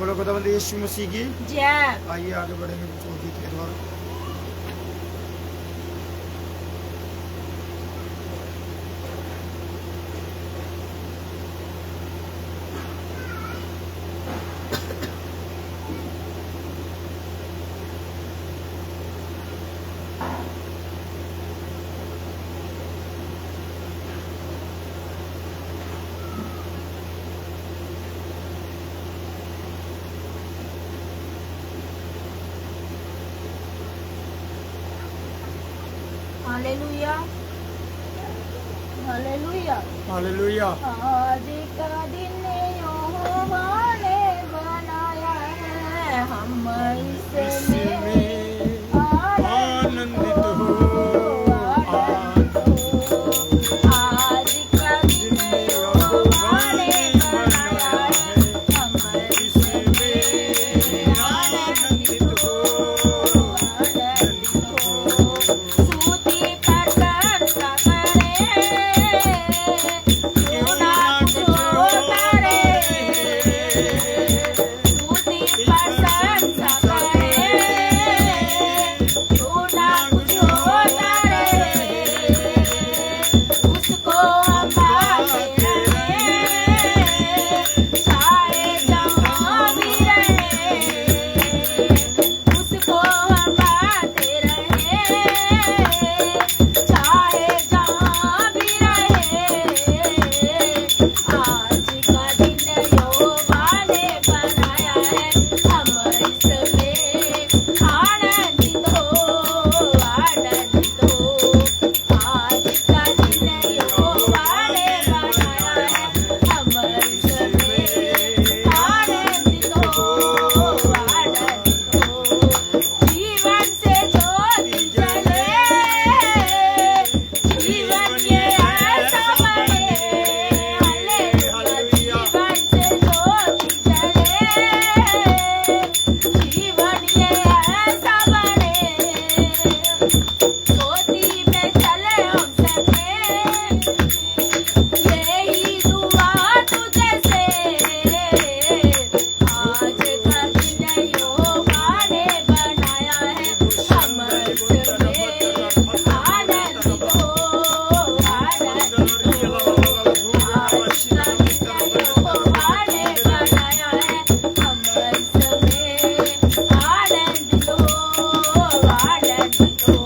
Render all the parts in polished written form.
बोलो खुदावंद यीशु मसीह की जय। आइए आगे बढ़ेंगे प्रभु गीत के द्वारा। Hallelujah hallelujah. हालेलुया। आज का दिन यहोवा ने बनाया है, हम इसमें आनंदित हो। आज का दिन यहोवा ने बनाया है, हम इसमें आनंदित हो। स्तुति प्रशंसा करें, क्यों ना छोड़े। स्तुति प्रशंसा करें, क्यों ना छोड़े। उसको हम गाते रहें, चाहे जहाँ भी रहें। उसको हम गाते रहें, चाहे जहाँ भी रहें। आज का दिन यहोवा ने बनाया है, हम इसमें आनंदित हो, आनंदित हो। आज का दिन यहोवा ने बनाया है, हम इसमें आनंदित हो, आनंदित हो। जीवन से ज्योति जले, जीवन ये ऐसा बने। हालेलुया। जीवन से ज्योति जले, जीवन ये ऐसा बने। ज्योति में चले हम सके, यही दुआ तुझे से। आज का दिन यहोवा ने बनाया है, हम इसमें आनंदित हो, आनंदित हो। आज का दिन यहोवा ने बनाया है, हम इसमें आनंदित हो, आनंदित हो।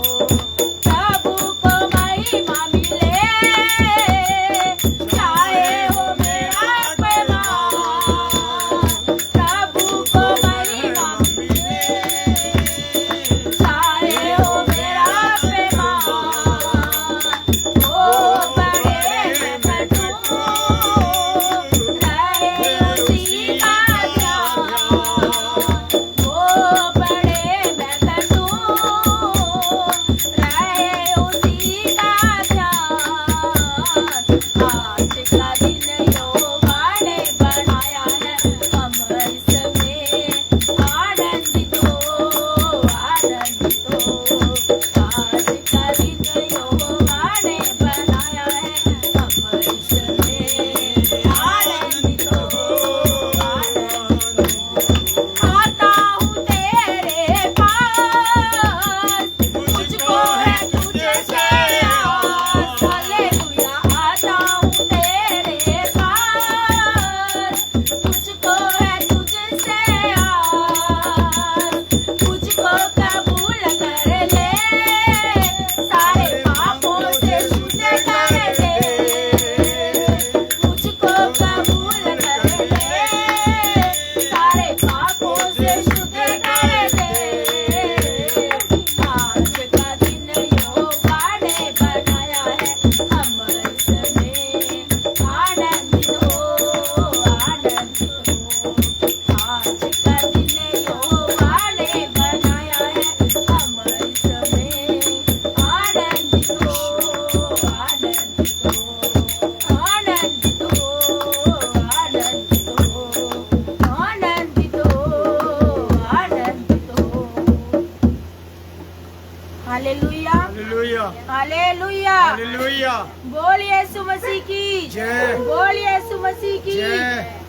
Hallelujah hallelujah hallelujah. हालेलुया। बोल यीशु मसीह की जय। बोल यीशु मसीह की जय।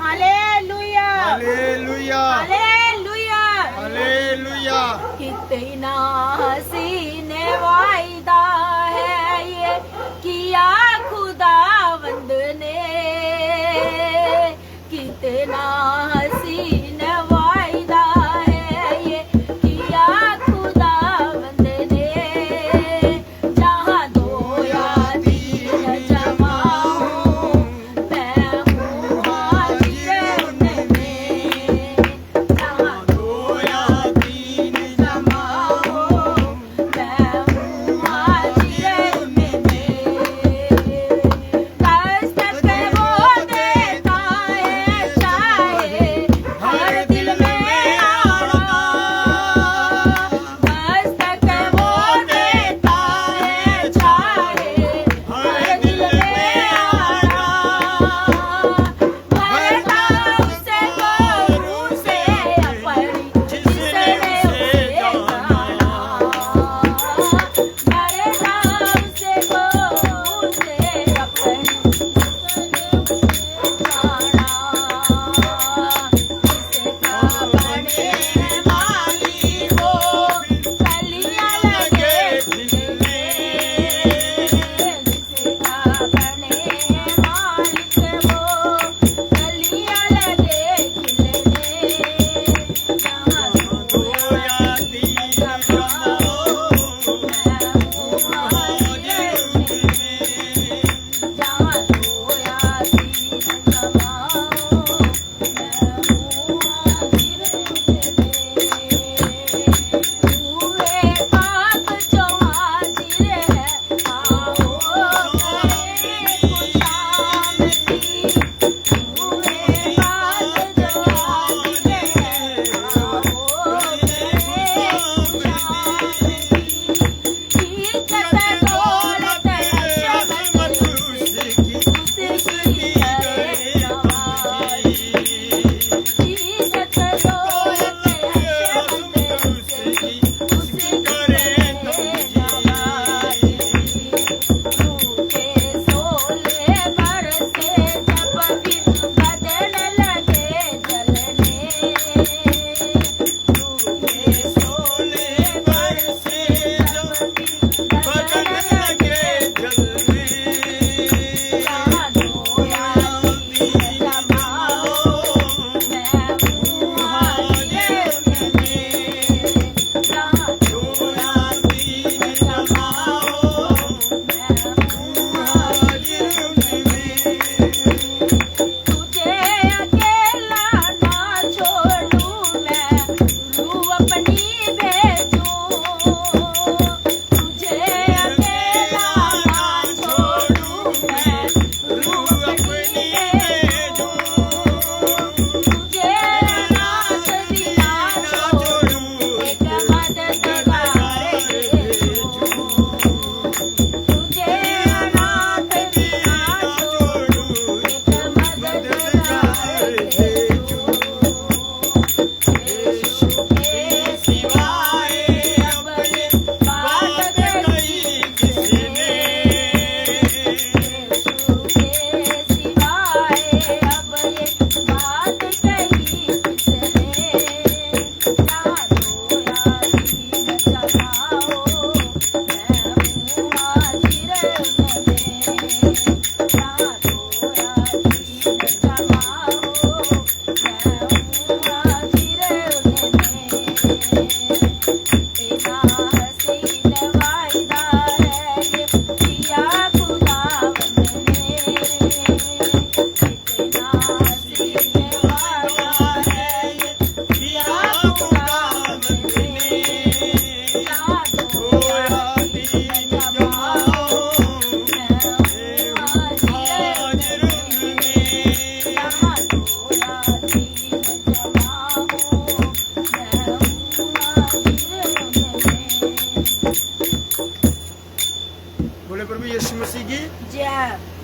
Hallelujah hallelujah hallelujah hallelujah. कितना हसीन वायदा है ये किया खुदावंद ने, कितना हसीन वायदा है ये किया खुदावंद ने। जहाँ दो या तीन जमा हो मैं हूँ हाजिर उनमें। जहाँ दो या तीन जमा हो मैं हूँ हाजिर उनमें। दस्तक वो देता है चाहे हर दिल में आना। दस्तक वो देता है चाहे हर दिल में आना। भरता उसे को रूह से अपनी जिसने उसे जाना। भरता उसे को रूह से अपनी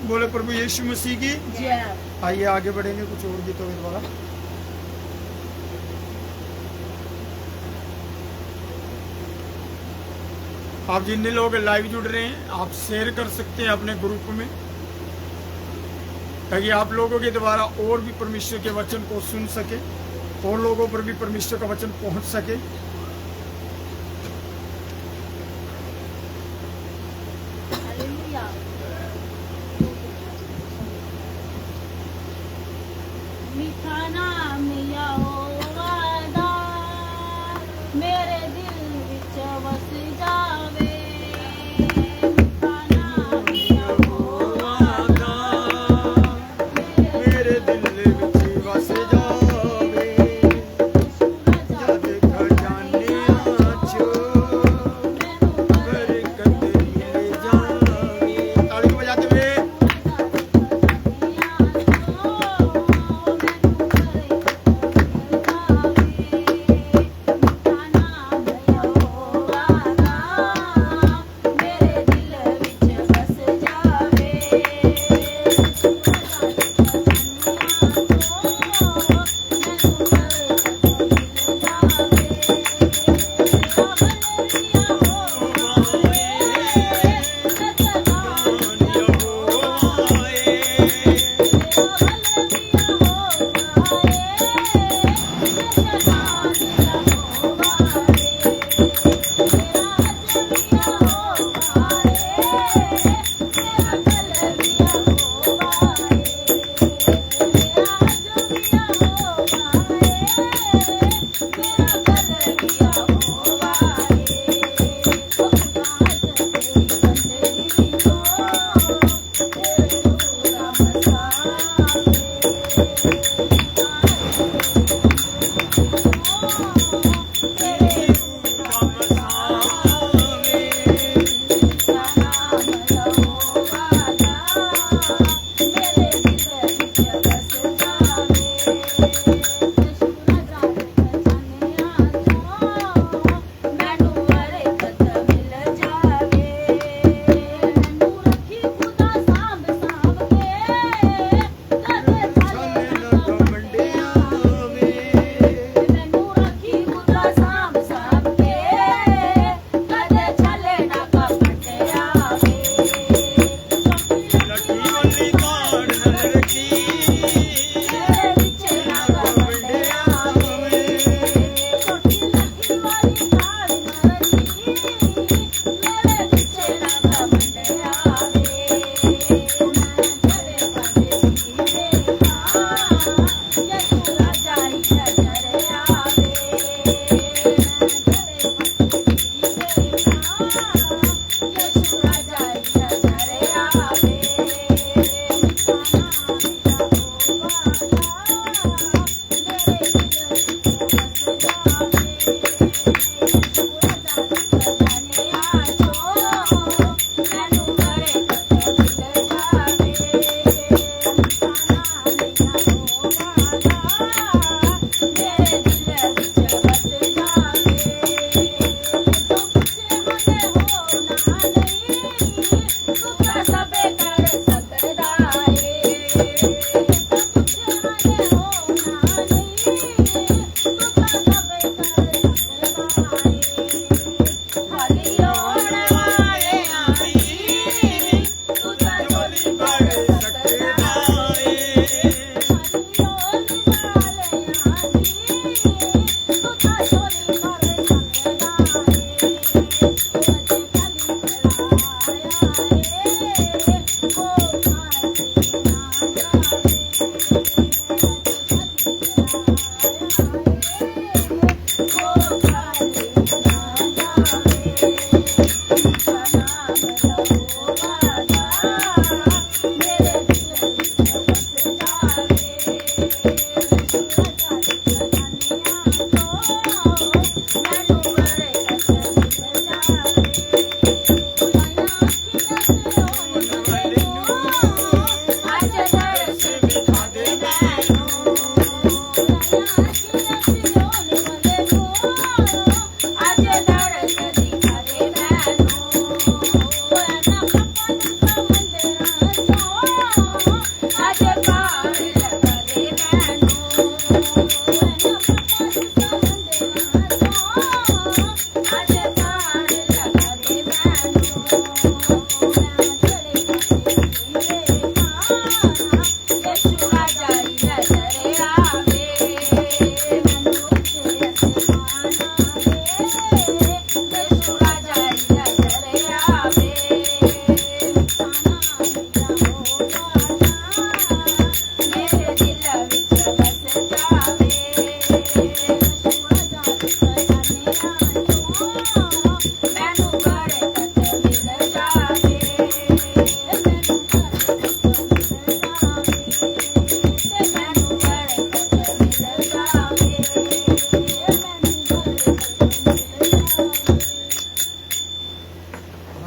बोले प्रभु यीशु मसीह की जय। आइए आगे बढ़ेंगे कुछ और गीतों के द्वारा। आप जितने लोग लाइव जुड़ रहे हैं आप शेयर कर सकते हैं अपने ग्रुप में, ताकि आप लोगों के द्वारा और भी परमेश्वर के वचन को सुन सके, और लोगों पर भी परमेश्वर का वचन पहुंच सके। हालेलुया। मीठा नाम यहोवा दा मेरे दिल विच वस जावे। मीठा नाम यहोवा दा मेरे दिल विच वस जावे, जद खजानियां चो बरकत मिल जावे। ताली बजाते हुए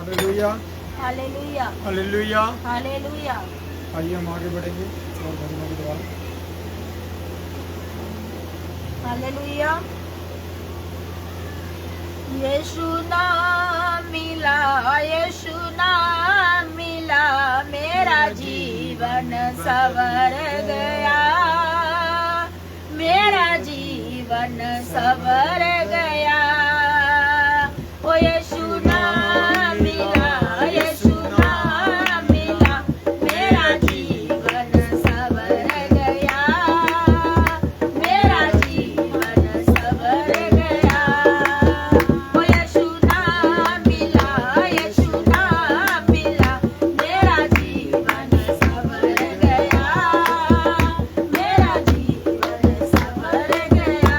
हालेलुया हालेलुया हालेलुया। हालेलुया। आइए हम आगे बढ़ेंगे और भजनों के द्वारा। हालेलुया। यीशु नाम मिला, यीशु नाम मिला, मेरा जीवन सवर गया, मेरा जीवन सवर गया। ओ यीशु नाम मिला, यीशु नाम मिला, मेरा जीवन सवर गया, मेरा जीवन सवर गया। ओ यीशु नाम मिला, यीशु नाम मिला, मेरा जीवन सवर गया, मेरा जीवन सवर गया।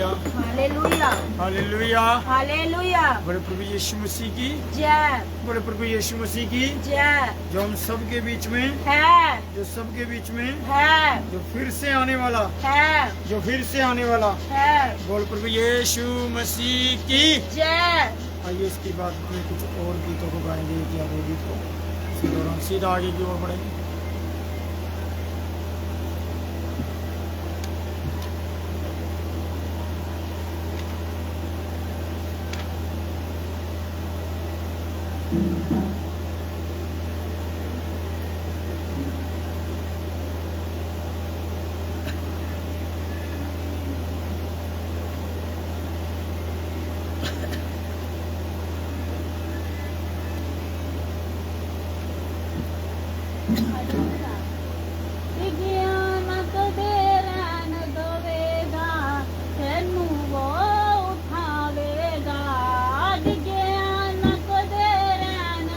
Hallelujah hallelujah hallelujah. हालेलुया। बड़े प्रभु यीशु मसीह की जय। बड़े प्रभु यीशु मसीह की जय। जो हम सबके बीच में है। जो सबके बीच में है। जो फिर से आने वाला है। जो फिर से आने वाला है। बोल प्रभु यीशु मसीह की जय। आइए इसके बाद में कुछ और गीतों को गाएंगे या दो गीत को इसी दौरान सीधा आगे की ओर बढ़ेंगे। विज्ञान कदे रहन दोवेगा, तेनू वो उठावेगा। विज्ञान कदे रहन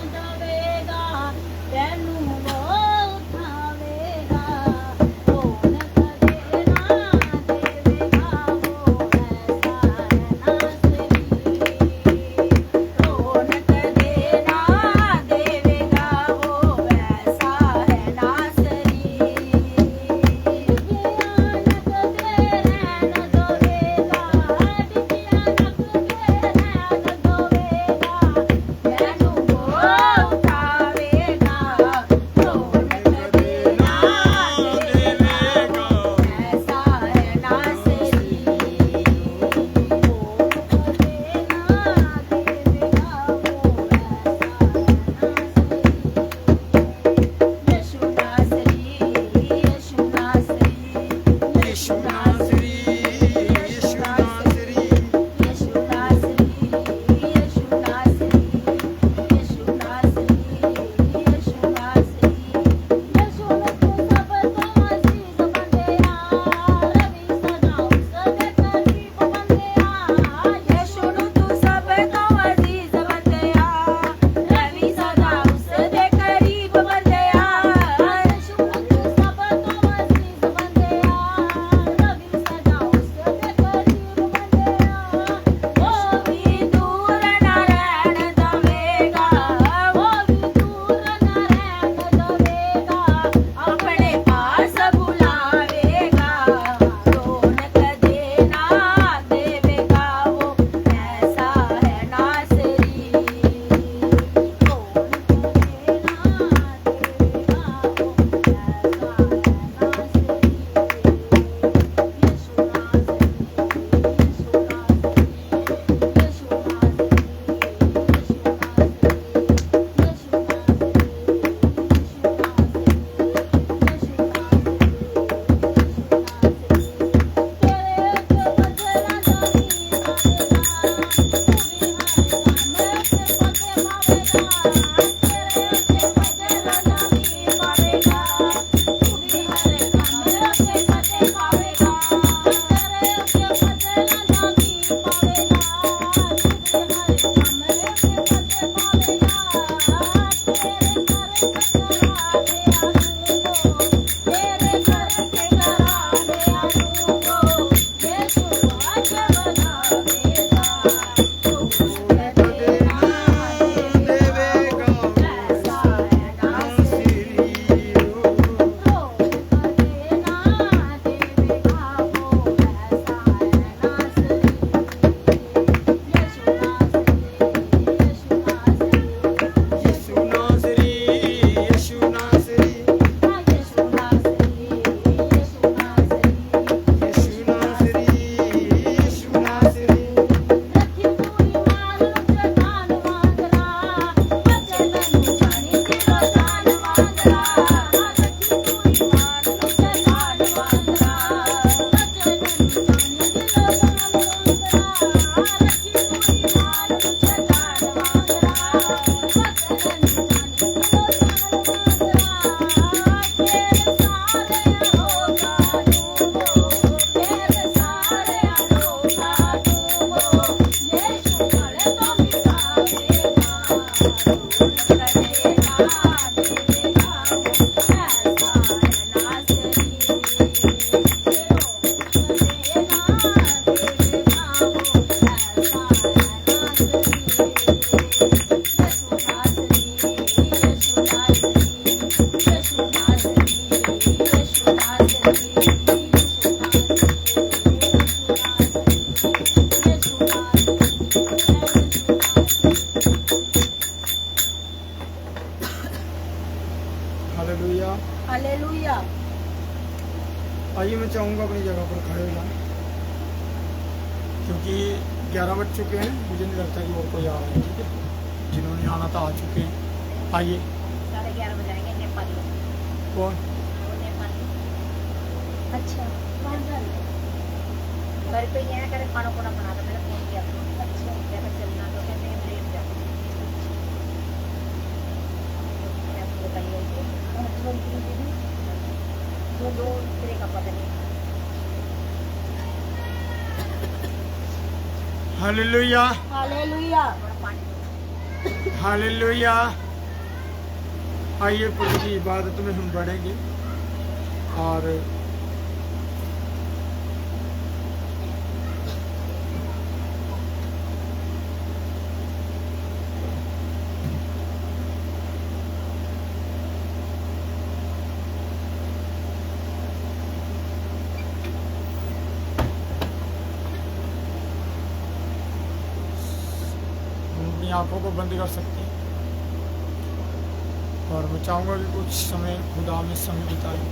क्योंकि 11 बज चुके हैं, मुझे नहीं लगता कि और कोई आ रहा है। ठीक है, जिन्होंने आना था आ चुके हैं। आइए। 11:30 बज जाएंगे। नेपाली कौन? वो नेपाली। अच्छा घर पे ये करे खाना खुना बना दो। मैंने फोन किया था। अच्छा क्या चलना तो कहते हैं लेट जाओ। आपको बताइए दो तरह का पता नहीं। Hallelujah, hallelujah. हालेलुया। आइए प्रभु की इबादत में हम बढ़ेंगे और अपनी आंखों को बंद कर सकते हैं और मैं चाहूँगा कि कुछ समय खुदा में समय बिताएं,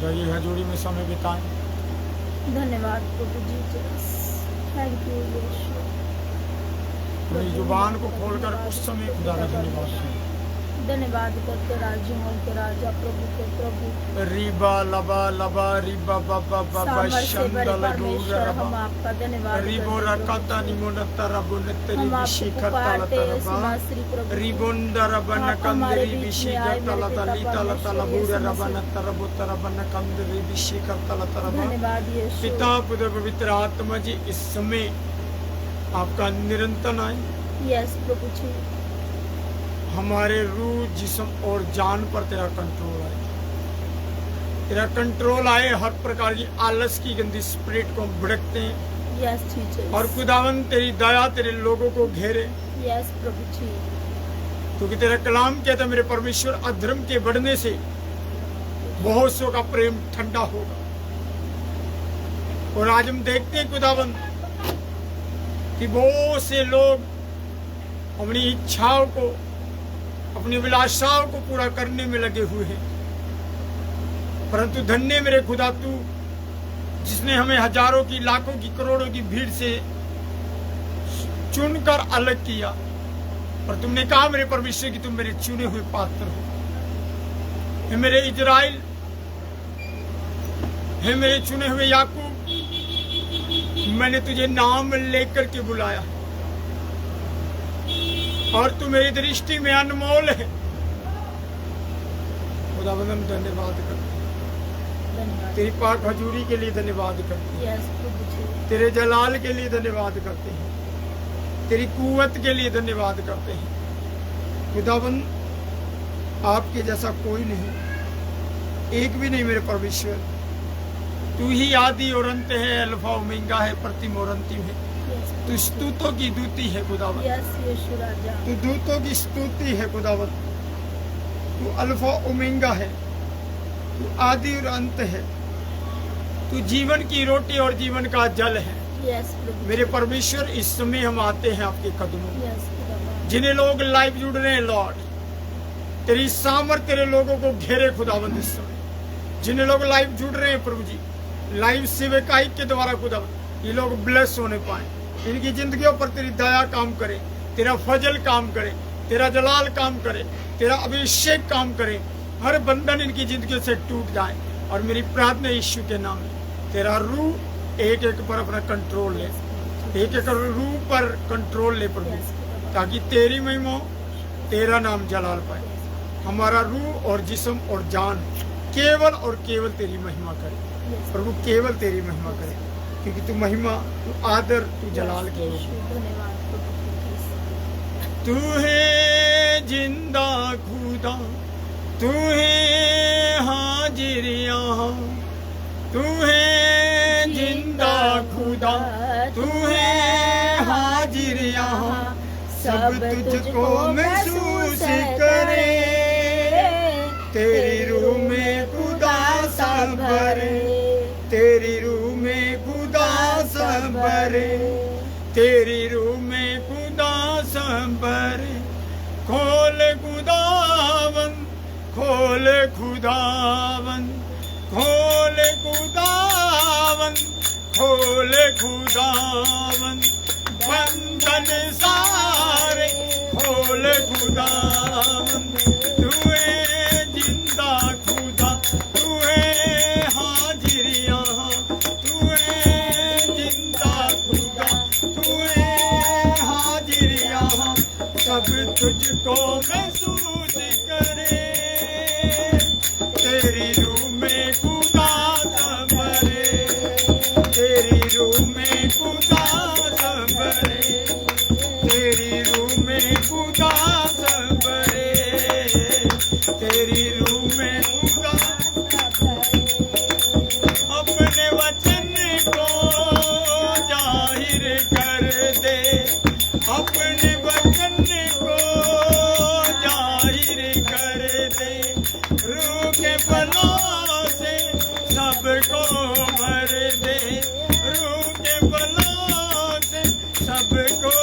गई हजूरी में समय बिताएं। धन्यवाद प्रभु जी। थैंक यू यीशु। अपनी जुबान को खोलकर कुछ समय खुदा का धन्यवाद करें। धन्यवाद करते राज्यों के राजा प्रभु के प्रभु। रिबा लबा लबा रिबा बाबा बाबा सामर्थ से बड़े शंदल परमेश्वर हम रबा आपका धन्यवाद रिबो करते प्रभु। रकाता निमोनता रबो नेतरी हम आपको विशिखर पुकारते तलता हैं रबा सुनाश्री प्रभु। रिबोंदा रबन आप हमारे कंदरी बीच में विशिखर आए मेरे तलता पिता लीता लता परमेश्वर लबूर यीशु रबन मसीह। तरबो तरबन कंदरी विशिखर तलता रबा। धन्यवाद यीशु। पिता पुत्र पवित्र आत्मा जी, इस समय आपका निरंतर आए यस प्रभु जी। हमारे रूह जिस्म और जान पर तेरा कंट्रोल आए, तेरा कंट्रोल आए। हर प्रकार की आलस की गंदी स्पिरिट को हम भड़कते हैं यस जीसस। और खुदावन तेरी दया तेरे लोगों को घेरे, यस प्रभु जी। क्योंकि तेरा कलाम कहता है मेरे परमेश्वर अधर्म के बढ़ने से बहुत सौ का प्रेम ठंडा होगा। और आज हम देखते हैं खुदावन कि बहुत से लोग अपनी इच्छाओं को, अपनी अभिलाषाओं को पूरा करने में लगे हुए हैं, परंतु धन्य मेरे खुदा तू जिसने हमें हजारों की, लाखों की, करोड़ों की भीड़ से चुनकर अलग किया। और तुमने कहा मेरे परमेश्वर कि तुम मेरे चुने हुए पात्र हो। हे मेरे इजराइल, हे मेरे चुने हुए याकूब, मैंने तुझे नाम लेकर के बुलाया और तू मेरी दृष्टि में अनमोल है। खुदावंद हम धन्यवाद करते हैं, तेरी पाक हजूरी के लिए धन्यवाद करते हैं, यस प्रभु जी। तेरे जलाल के लिए धन्यवाद करते हैं, तेरी कुव्वत के लिए धन्यवाद करते हैं। खुदावंद आपके जैसा कोई नहीं, एक भी नहीं मेरे परमेश्वर। तू ही आदि और अंत है, अल्फा ओमेगा है, प्रतिम और अंतिम है। तू स्तुतों की दूती है खुदावंद, यस यीशु राजा। तू दूतों की स्तुति है खुदावंद। तू अल्फा ओमेगा है, तू आदि और अंत है, तू जीवन की रोटी और जीवन का जल है। यस प्रभु। मेरे परमेश्वर, इस समय हम आते हैं आपके कदमों में। यस खुदा। जिन्हें लोग लाइव जुड़ रहे हैं लॉर्ड, तेरी सामर्थ तेरे लोगों को घेरे खुदावंद। इस समय जिन्हें लोग लाइव जुड़ रहे हैं प्रभु जी, लाइव सेवकाई के द्वारा खुदावंद, ये लोग ब्लेस होने पाए, इनकी जिंदगियों पर तेरी दया काम करे, तेरा फजल काम करे, तेरा जलाल काम करे, तेरा अभिषेक काम करे। हर बंधन इनकी जिंदगी से टूट जाए। और मेरी प्रार्थना यीशु के नाम में, तेरा रूह एक एक पर अपना कंट्रोल ले, एक एक रूह पर कंट्रोल ले प्रभु, ताकि तेरी महिमा, तेरा नाम जलाल पाए। हमारा रूह और जिस्म और जान केवल और केवल तेरी महिमा करे प्रभु, केवल तेरी महिमा करे, क्योंकि तू महिमा, तू आदर, तू जलाल के तू है जिंदा खुदा, तू है हाजिर यहाँ, तू है जिंदा खुदा, तू है हाजिर यहाँ। सब तुझको महसूस करे, तेरी रूह में खुदा सब भरे, तेरी रूह में खुदा सब भरे, तेरी रूह में खुदा सब भरे। खोल खुदावन, खोल खुदावन, खोल खुदावन, खोल खुदावन बंधन सारे खोल खुदावन तू है जिंदा खुदा तू है हाजिर यहाँ तू है जिंदा खुदा तू है हाजिर यहाँ सब तुझको महसूस करे तेरी रूह में खुदा संभरे तेरी रूह में खुदा संभरे तेरी रूह में खुदा संभरे तेरी रूह में खुदा अपने वचन को जाहिर कर दे अपने वचन को जाहिर कर दे रूह के बलों से सबको भर दे रूह के बलों से सबको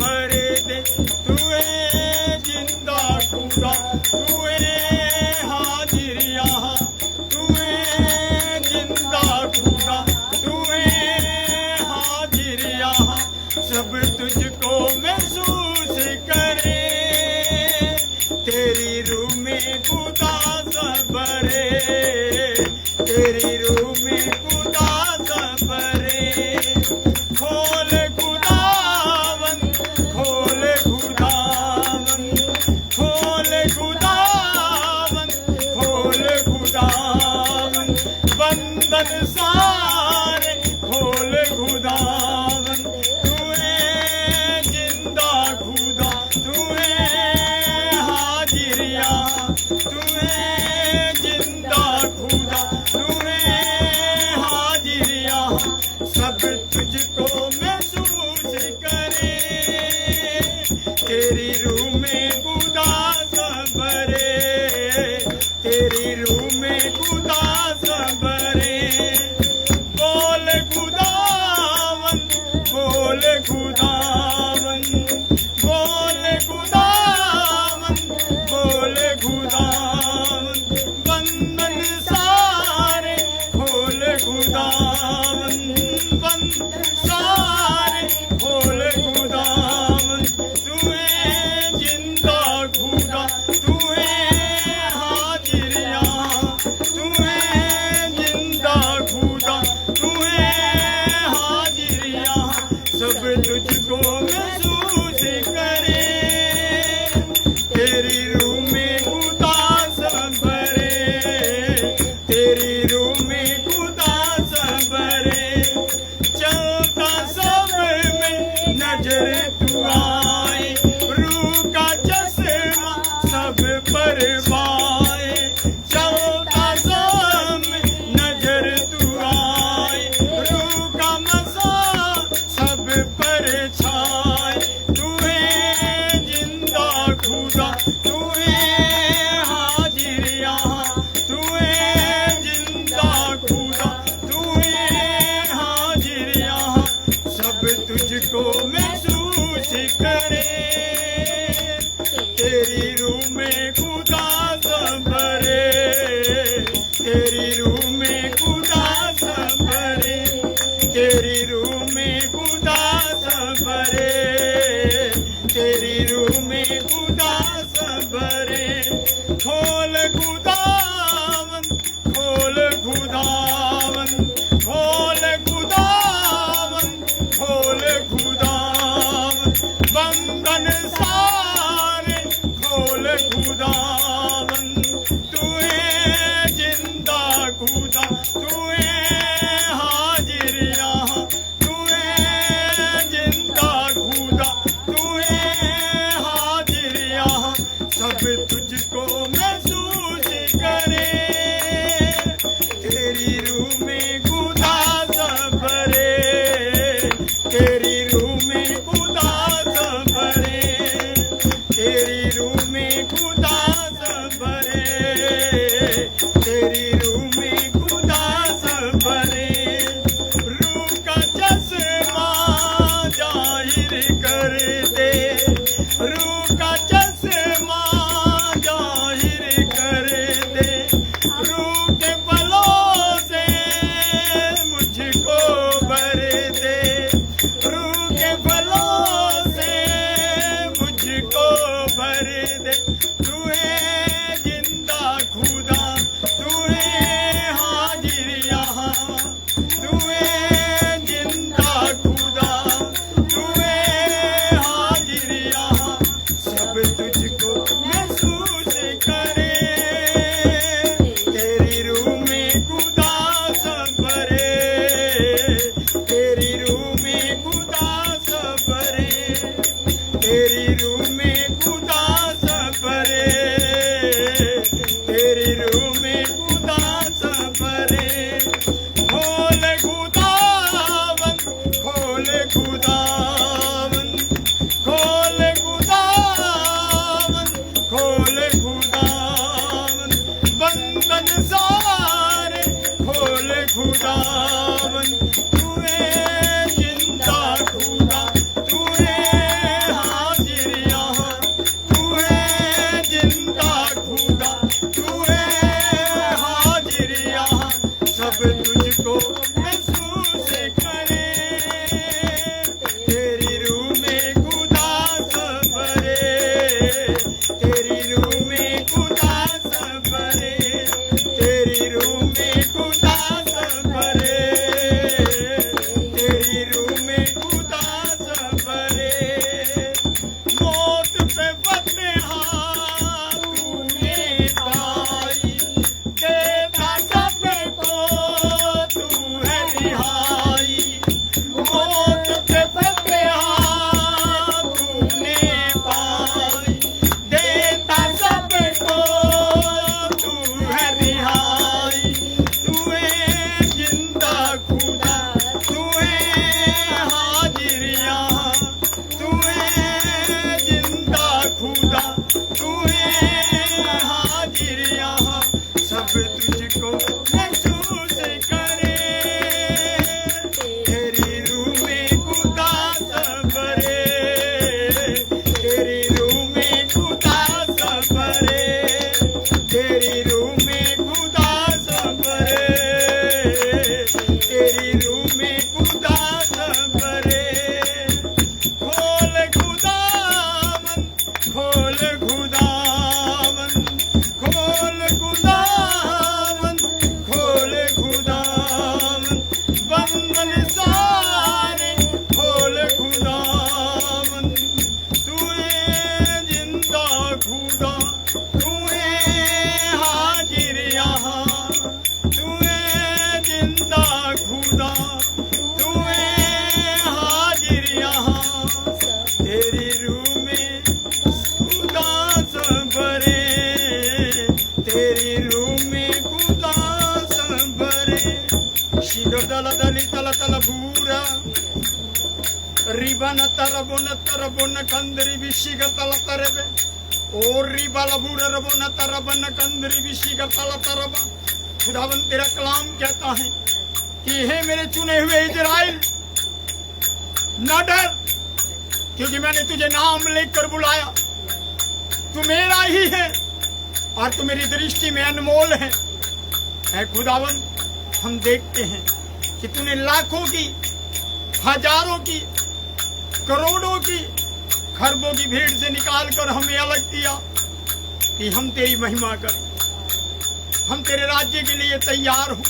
भर दे तू है जिंदा खुदा तू है हाजिर यहाँ तू है जिंदा खुदा तू है हाजिर यहाँ सब तुझको महसूस करे तेरी रूह में खुदा संभरे तेरी रूह में खुदा संभरे खोल खुदावन खोल खुदावन खोल खुदावन खोल खुदावन बंधन सारे खोल खुदावन तू है जिंदा खुदा तू है हाजिर यहाँ तू है जिंदा खुदा तू है हाजिर यहाँ सब तुझको महसूस करे तेरी रूह में खुदा संभरे तेरी रूह में खुदा संभरे बोल खुदावन बोल खुदावन बोल खुदावन बोल खुदावन बंधन सारे खोल खुदावन बंधन सारे खोल खुदावन तू है जिंदा खुदा तू है हाजिर यहाँ तू है जिंदा खुदा तू है हाजिर यहाँ सब तुझको महसूस करे तेरी रूह में खुदा संभरे तेरी रूह में खुदा संभरे चलता सब में नजर तू आए रूह का चश्मा सब पर बाए चलता सब में नजर तू आए रूह का मसा सब पर छाए तू है जिंदा खुदा तू है हाजिर यहाँ तू है जिंदा खुदा तू है हाजिर यहाँ सब तुझको महसूस करे तेरी रूह में खुदा संभरे तेरी रूह में खुदा संभरे तेरी रूह में खुदा संभरे तेरी रूह में खुदा संभरे खोल खुदावन खोल खुदावन खोल खुदावन खोल खुदा खुदा संवरे, खोल खुदावन, खोल खुदावन, खोल खुदावन, खोल खुदावन, बंधन सारे खोल खुदावन। तू है जिंदा खुदा, तू है हाजिर यहाँ, तू है जिंदा खुदा, तू है हाजिर यहाँ। तेरी रूह में खुदा संवरे, तेरी रूह में खुदा संवरे। शिगर दला दली तला तला भूरा, रिबन तरबुन कंदरी विशिगर तला तरबे, और रिबाला भूरा रबुन तरबन कंदरी विशिगर तला तरबा। खुदावन तेरा कलाम कहता है कि हे मेरे चुने हुए इजराइल, न डर, क्योंकि मैंने तुझे नाम लेकर बुलाया। तू मेरा ही है और तू मेरी दृष्टि में अनमोल है। ऐ खुदावन, हम देखते हैं कि तूने लाखों की, हजारों की, करोड़ों की, खरबों की भीड़ से निकालकर हमें अलग किया कि हम तेरी महिमा करें। हम तेरे राज्य के लिए तैयार हो,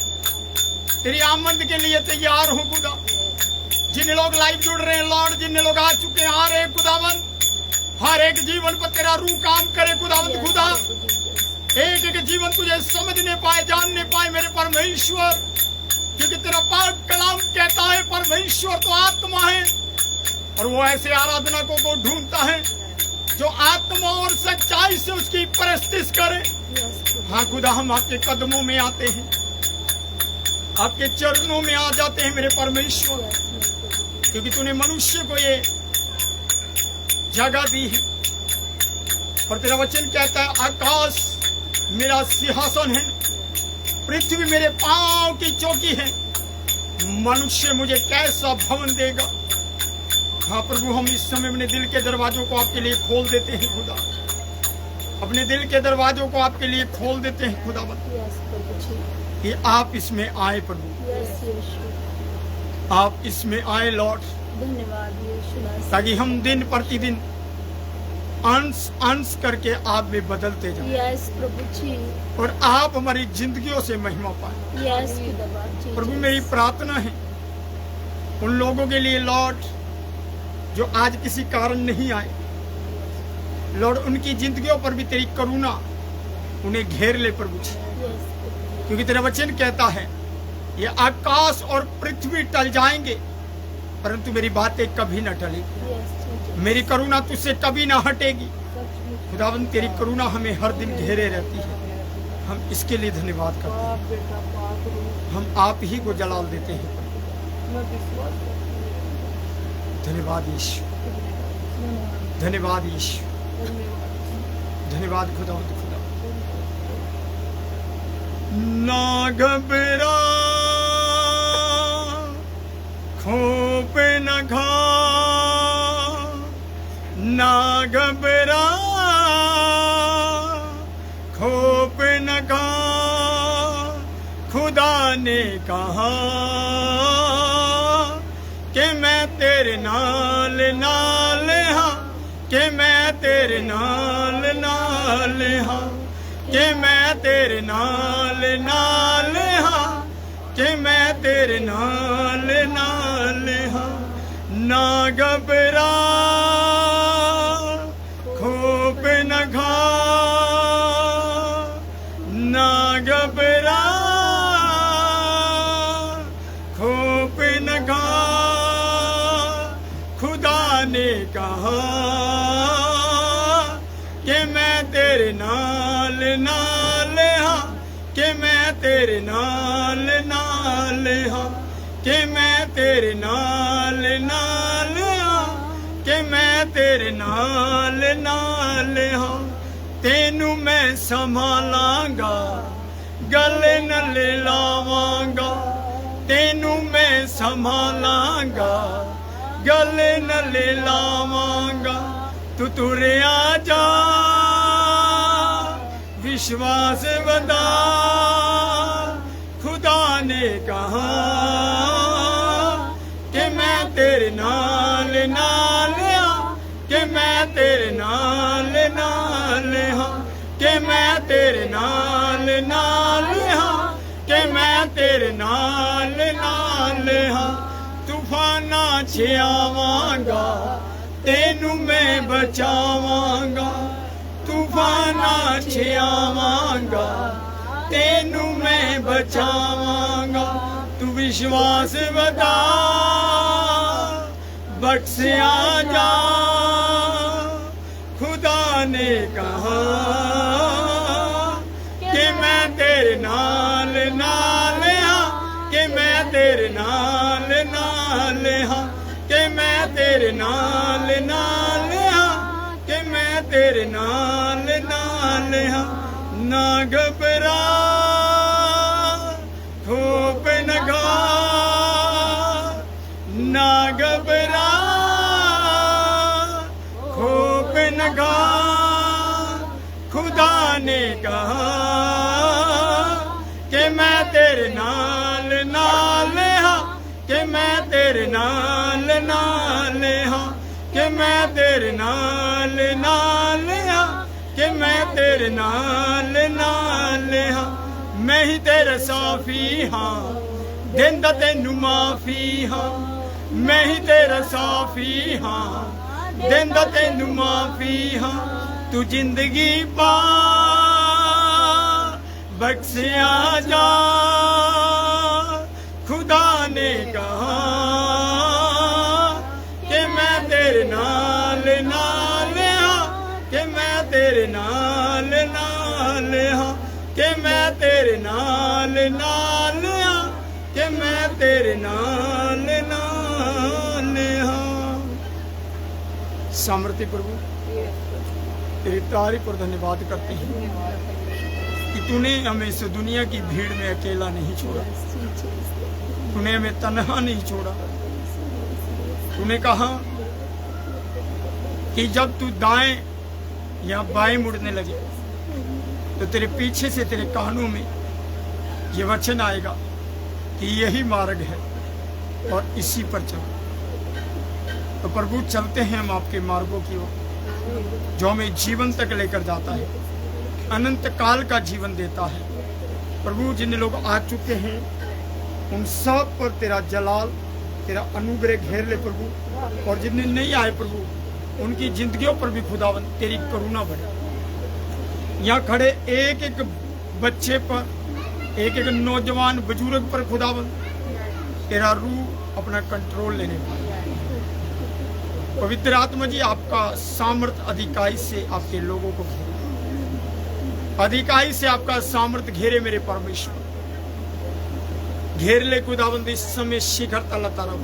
तेरी आमद के लिए तैयार हो खुदा। जिन लोग लाइव जुड़ रहे हैं लॉर्ड, जिन लोग आ चुके हैं, आ रहे हैं खुदावन, हर एक जीवन पर तेरा रूह काम करे खुदावन। खुदा एक एक जीवन तुझे समझने पाए, जानने पाए मेरे परमेश्वर, क्योंकि तेरा पाक कलाम कहता है परमेश्वर तो आत्मा है और वो ऐसे आराधना को ढूंढता है जो आत्मा और सच्चाई से उसकी परस्तिश करे। हाँ खुदा, हम आपके कदमों में आते हैं, आपके चरणों में आ जाते हैं मेरे परमेश्वर, क्योंकि तूने मनुष्य को ये जगह दी है। और तेरा वचन कहता है आकाश मेरा सिंहासन है, पृथ्वी मेरे पांव की चौकी है, मनुष्य मुझे कैसा भवन देगा। हाँ प्रभु, हम इस समय अपने दिल के दरवाजों को आपके लिए खोल देते हैं खुदा, अपने दिल के दरवाजों को आपके लिए खोल देते हैं खुदा, कि आप इसमें आए प्रभु, आप इसमें आए लॉर्ड, ताकि हम दिन प्रतिदिन अंश अंश करके आप में बदलते जाएं। प्रभु जी, और आप हमारी जिंदगियों से महिमा पाए। प्रभु मेरी प्रार्थना है उन लोगों के लिए लॉर्ड जो आज किसी कारण नहीं आए, लॉर्ड उनकी जिंदगियों पर भी तेरी करुणा उन्हें घेर ले प्रभु जी, क्योंकि तेरा वचन कहता है ये आकाश और पृथ्वी टल जाएंगे परंतु मेरी बातें कभी न टलेगी, मेरी करुणा तुझसे कभी ना हटेगी। खुदावन तेरी करुणा हमें हर दिन घेरे रहती है, हम इसके लिए धन्यवाद करते हैं, हम आप ही को जलाल देते हैं। धन्यवाद यीशु, धन्यवाद यीशु, धन्यवाद खुदावंद खुदा। ना घबरा खौफ न खा, ना घबरा खौफ न खा, खुदा ने कहा कि मैं तेरे नाल नाल हाँ, कि मैं तेरे नाल नाल हाँ, कि मैं तेरे नाल नाल हाँ, कि मैं तेरे नाल नाल हाँ। ना घबरा खौफ न खा, ना घबरा खौफ न खा, खुदा ने कहा कि मैं तेरे नाल नाल हाँ, कि मैं तेरे नाल नाल हाँ, कि मैं तेरे नाल नाल हाँ, कि मैं तेरे नाल नाल हाँ। तेनू मैं संभालांगा गले न ले लावांगा, तेनू मैं संभालांगा गले न ले लावांगा। तू तुरिया जा विश्वास बता, खुदा ने कहा तेरे नाल नाल हाँ कि मैं तेरे नाल नाल हाँ कि मैं तेरे नाल नाल हाँ कि मैं तेरे नाल नाल हाँ तूफाना च आवांगा तेनू मैं बचावांगा तूफाना च आवांगा तेनू मैं बचावांगा तू विश्वास बता बख्शिया जा खुदा ने कहा कि मैं तेरे नाल नाल हाँ कि मैं तेरे नाल नाल हाँ कि मैं तेरे नाल नाल हाँ कि मैं तेरे नाल नाल हाँ ना घबरा खौफ न खा ना घबरा खौफ न खा खुदा ने कहा कि मैं तेरे नाल नाल हाँ कि मैं तेरे नाल नाल हाँ कि मैं तेरे नाल नाल हाँ कि मैं तेरे नाल नाल हाँ मैं ही तेरे साफी हाँ देंदा तेनू माफी हाँ मैं ही तेरा साफी हाँ देंदा तेनू माफी हाँ तू जिंदगी पा बख्शिया जा खुदा ने कहा कि मैं तेरे नाल नाल हाँ कि मैं तेरे नाल नाल हाँ कि मैं तेरे नाल नाल हाँ कि मैं तेरे नाल नाल हाँ सामर्थ्य प्रभु तेरी तारीफ और धन्यवाद करते हैं कि तूने हमें इस दुनिया की भीड़ में अकेला नहीं छोड़ा तूने हमें तन्हा नहीं छोड़ा तूने कहा कि जब तू दाएं या बाएं मुड़ने लगे तो तेरे पीछे से तेरे कानों में ये वचन आएगा कि यही मार्ग है और इसी पर चलो तो प्रभु चलते हैं हम आपके मार्गों की ओर जो हमें जीवन तक लेकर जाता है अनंत काल का जीवन देता है प्रभु जिन लोग आ चुके हैं उन सब पर तेरा जलाल तेरा अनुग्रह घेर ले प्रभु और जिन्हें नहीं आए प्रभु उनकी जिंदगियों पर भी खुदावन तेरी करुणा बढ़े यहाँ खड़े एक एक बच्चे पर एक एक नौजवान बुजुर्ग पर खुदावन तेरा रूह अपना कंट्रोल लेने पाए पवित्र आत्मा जी आपका सामर्थ अधिकाई से आपके लोगों को घेरे अधिकाई से आपका सामर्थ घेरे मेरे परमेश्वर घेर ले खुदावंद इस समय शिखर तला तरब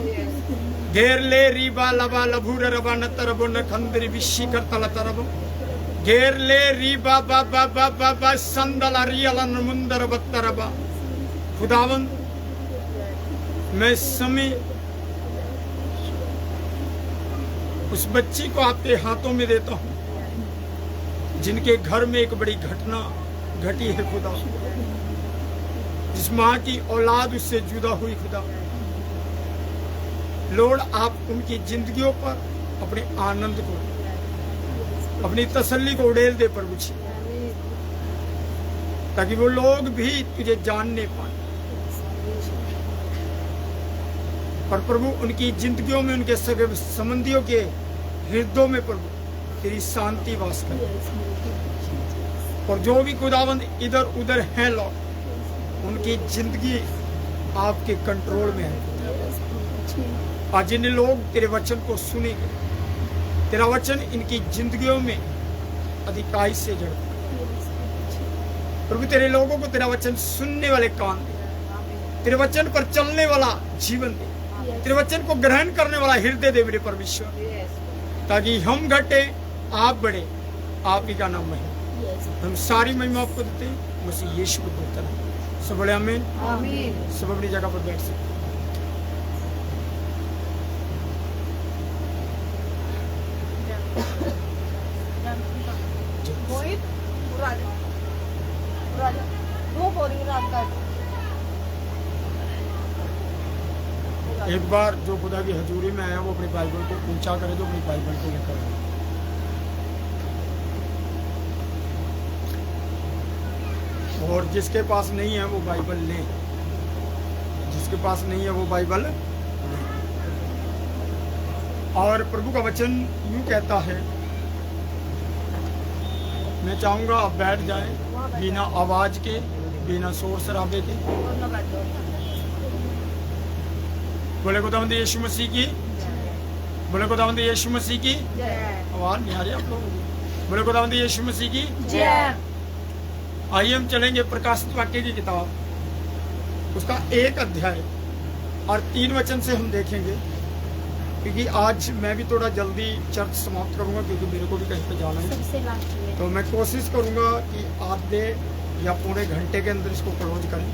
घेर ले रीबा लबा लभूर रबा न तरबो न खंदरी भी शिखर तला तरब घेर ले रीबा बा बा बा बा बा संदला रियला न मुंदर बत्तरबा खुदावंद मैं समय उस बच्ची को आपके हाथों में देता हूं जिनके घर में एक बड़ी घटना घटी है खुदा जिस माँ की औलाद उससे जुदा हुई खुदा लॉर्ड आप उनकी जिंदगियों पर अपने आनंद को अपनी तसल्ली को उड़ेल दे प्रभु जी ताकि वो लोग भी तुझे जानने पाए और प्रभु उनकी जिंदगियों में उनके सगे संबंधियों के हृदयों में प्रभु तेरी शांति वास करे और जो भी खुदावंद इधर उधर हैं लोग उनकी जिंदगी आपके कंट्रोल में है आज जिन लोग तेरे वचन को सुनेंगे तेरा वचन इनकी जिंदगियों में अधिकाई से जड़ प्रभु तेरे लोगों को तेरा वचन सुनने वाले कान दे तेरे वचन पर चलने वाला जीवन दे तेरे वचन को ग्रहण करने वाला हृदय दे मेरे परमेश्वर ताकि हम घटे आप बढ़े आप ही का नाम है हम सारी महिमा आपको देते हैं मसीह यीशु को बोलते हैं सब बड़े आमीन सब अपनी जगह पर बैठ सकते एक बार जो खुदा की हजूरी में आया वो अपनी बाइबल को ऊंचा करे, जो अपनी बाइबल को लेकर आए। और जिसके पास नहीं है वो बाइबल ले, जिसके पास नहीं है वो बाइबल ले। और प्रभु का वचन यूं कहता है, मैं चाहूंगा आप बैठ जाएं बिना आवाज के, बिना शोर शराबे के। बोले खुदावंद यीशु मसीह की, बोले खुदावंद यीशु मसीह की। आवाज नहीं आ रही आप लोगों की? बोले खुदावंद यीशु मसीह की जय। आइए हम चलेंगे प्रकाशित वाक्य की किताब, उसका 1 अध्याय और 3 वचन से हम देखेंगे, क्योंकि आज मैं भी थोड़ा जल्दी चर्च समाप्त करूंगा, क्योंकि मेरे को भी कहीं पे जाना है। तो मैं कोशिश करूंगा कि आधे या पौने घंटे के अंदर इसको क्लोज करें।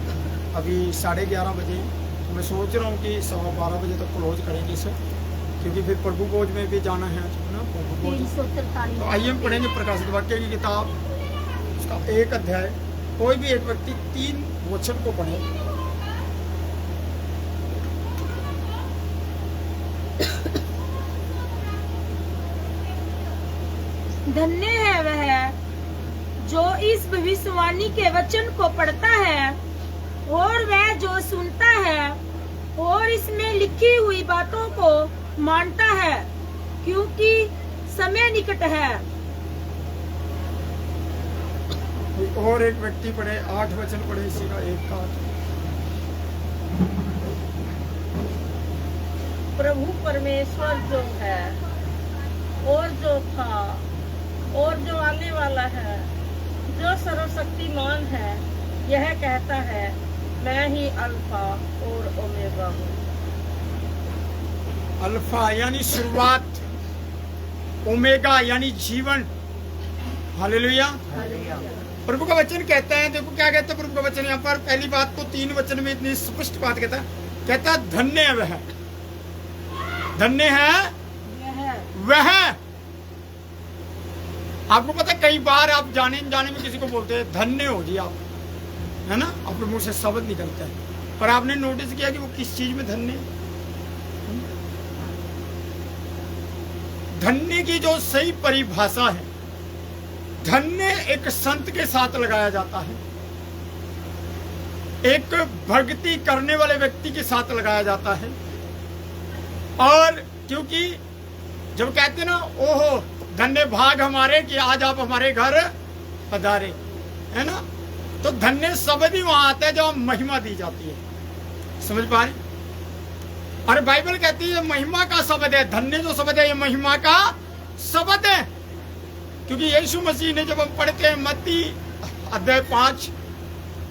अभी 11:30 बजे, तो मैं सोच रहा हूँ कि 12:15 बजे तक क्लोज करेंगे इसे, क्योंकि फिर प्रभु भोज में भी जाना है ना, प्रभु भोज। तो आइए हम पढ़ेंगे प्रकाशित वाक्य की किताब, उसका 1 अध्याय। कोई भी एक व्यक्ति 3 वचन को पढ़े। धन्य है वह जो इस भविष्यवाणी के वचन को पढ़ता है और वह जो सुनता है और इसमें लिखी हुई बातों को मानता है, क्योंकि समय निकट है। और एक व्यक्ति पढ़े, 8 वचन पढ़े इसी का, 1 का 8। प्रभु परमेश्वर जो है और जो था और जो आने वाला है, जो सर्वशक्तिमान है, यह कहता है, मैं ही अल्फा और ओमेगा हूँ। अल्फा यानी शुरुआत, ओमेगा यानी जीवन। हालेलुया। प्रभु का वचन कहता है, देखो क्या कहता है प्रभु का वचन यहाँ पर। पहली बात तो 3 वचन में इतनी स्पष्ट बात कहता है धन्य है वह, धन्य है वह। आपको पता है कई बार आप जाने में किसी को बोलते हैं धन्य हो जी आप, है ना, अपने मुंह से शब्द निकलता है, पर आपने नोटिस किया कि वो किस चीज में धन्य है? धन्य की जो सही परिभाषा है, धन्य एक संत के साथ लगाया जाता है, एक भक्ति करने वाले व्यक्ति के साथ लगाया जाता है। और क्योंकि जब कहते हैं ना, ओहो धन्य भाग हमारे कि आज आप हमारे घर पधारे, है ना, तो धन्य शब्द ही वहां आता है जब महिमा दी जाती है। समझ पा रहे? और बाइबल कहती है महिमा का शब्द है, धन्य जो शब्द है ये महिमा का शब्द है। क्योंकि यीशु मसीह ने जब हम पढ़ते हैं मत्ती अध्याय 5,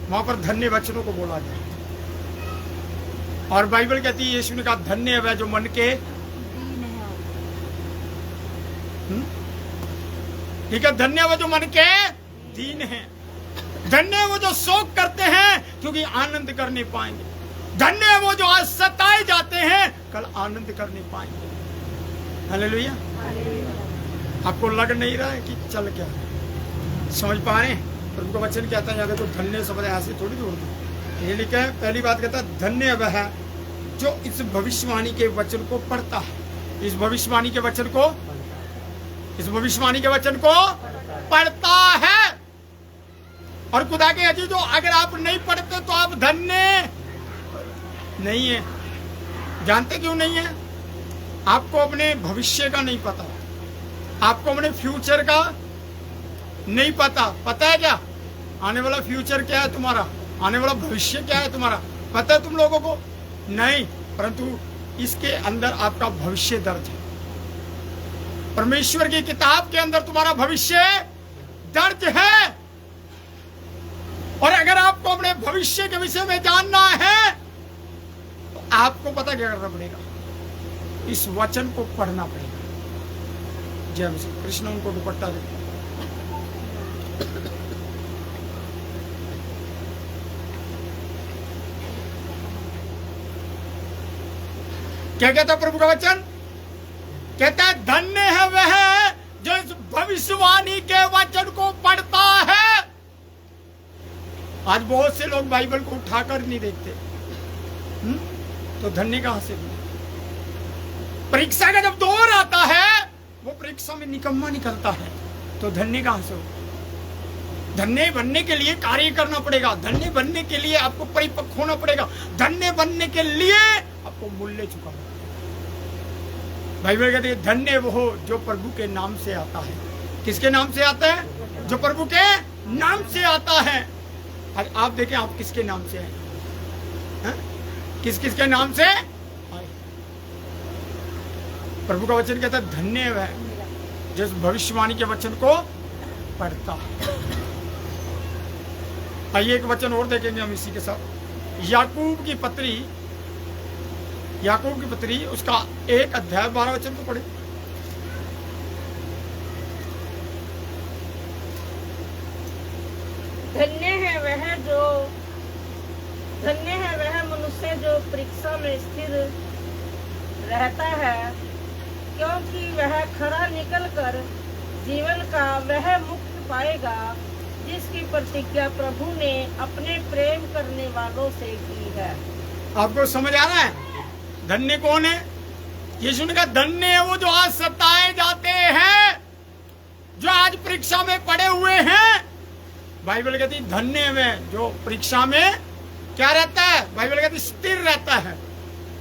वहां पर धन्य वचनों को बोला गया। और बाइबल कहती है यीशु ने कहा धन्य है वह जो मन के, ठीक है, धन्य है वो जो मन के दीन है, धन्य है वो जो शोक करते हैं क्योंकि आनंद कर नहीं पाएंगे, धन्य है वो जो आज सताए जाते हैं कल आनंद कर नहीं पाएंगे। हालेलुया। आपको लग नहीं रहा है कि चल क्या है? समझ पा रहे हैं? प्रभु का वचन कहता है, अगर तो धन्य शब्द ऐसे थोड़ी जोड़ दो। ये लिखा है, पहली बात कहता है धन्य वह है जो इस भविष्यवाणी के वचन को पढ़ता है, इस भविष्यवाणी के वचन को, इस भविष्यवाणी के वचन को पढ़ता है। और खुदा के अजीजों, अगर आप नहीं पढ़ते तो आप धन्य नहीं है। जानते क्यों नहीं है? आपको अपने भविष्य का नहीं पता, आपको अपने फ्यूचर का नहीं पता। पता है क्या आने वाला फ्यूचर क्या है तुम्हारा, आने वाला भविष्य क्या है तुम्हारा? पता है तुम लोगों को? नहीं, परंतु इसके अंदर आपका भविष्य दर्ज है। परमेश्वर की किताब के अंदर तुम्हारा भविष्य दर्ज है। और अगर आपको अपने भविष्य के विषय में जानना है तो आपको पता क्या करना पड़ेगा? इस वचन को पढ़ना पड़ेगा। जय मसीह। कृष्ण उनको दुपट्टा दे। क्या कहता है प्रभु का वचन? कहता है धन्य है वह जो इस भविष्यवाणी के वचन को पढ़ता है। आज बहुत से लोग बाइबल को उठाकर नहीं देखते, तो धन्य कहां से मिले? परीक्षा का जब दौर आता है, वो परीक्षा में निकम्मा निकलता है, तो धन्य कहां से हो? धन्य बनने के लिए कार्य करना पड़ेगा, धन्य बनने के लिए आपको परिपक्व होना पड़ेगा, धन्य बनने के लिए आपको मूल्य चुकाना पड़ेगा। बाइबल कहती है धन्य वो हो जो प्रभु के नाम से आता है। किसके नाम से आता है? जो प्रभु के नाम से आता है। और आप देखें आप किसके नाम से आए, किस किस के नाम से आए? प्रभु का वचन कहता है धन्य है जिस भविष्यवाणी के वचन को पढ़ता है। आइए एक वचन और देखेंगे हम इसी के साथ। याकूब की पत्री उसका 1 अध्याय 12 वचन को पढ़े। धन्य है वह मनुष्य जो परीक्षा में स्थिर रहता है, क्योंकि वह खरा निकलकर जीवन का वह मुक्त पाएगा जिसकी प्रतिज्ञा प्रभु ने अपने प्रेम करने वालों से की है। आपको समझ आ रहा है? धन्य कौन है? यीशु ने कहा धन्य है वो जो आज सताए जाते हैं, जो आज परीक्षा में पड़े हुए हैं। बाइबल कहती धन्य है जो परीक्षा में क्या रहता है? बाइबल कहती स्थिर रहता है।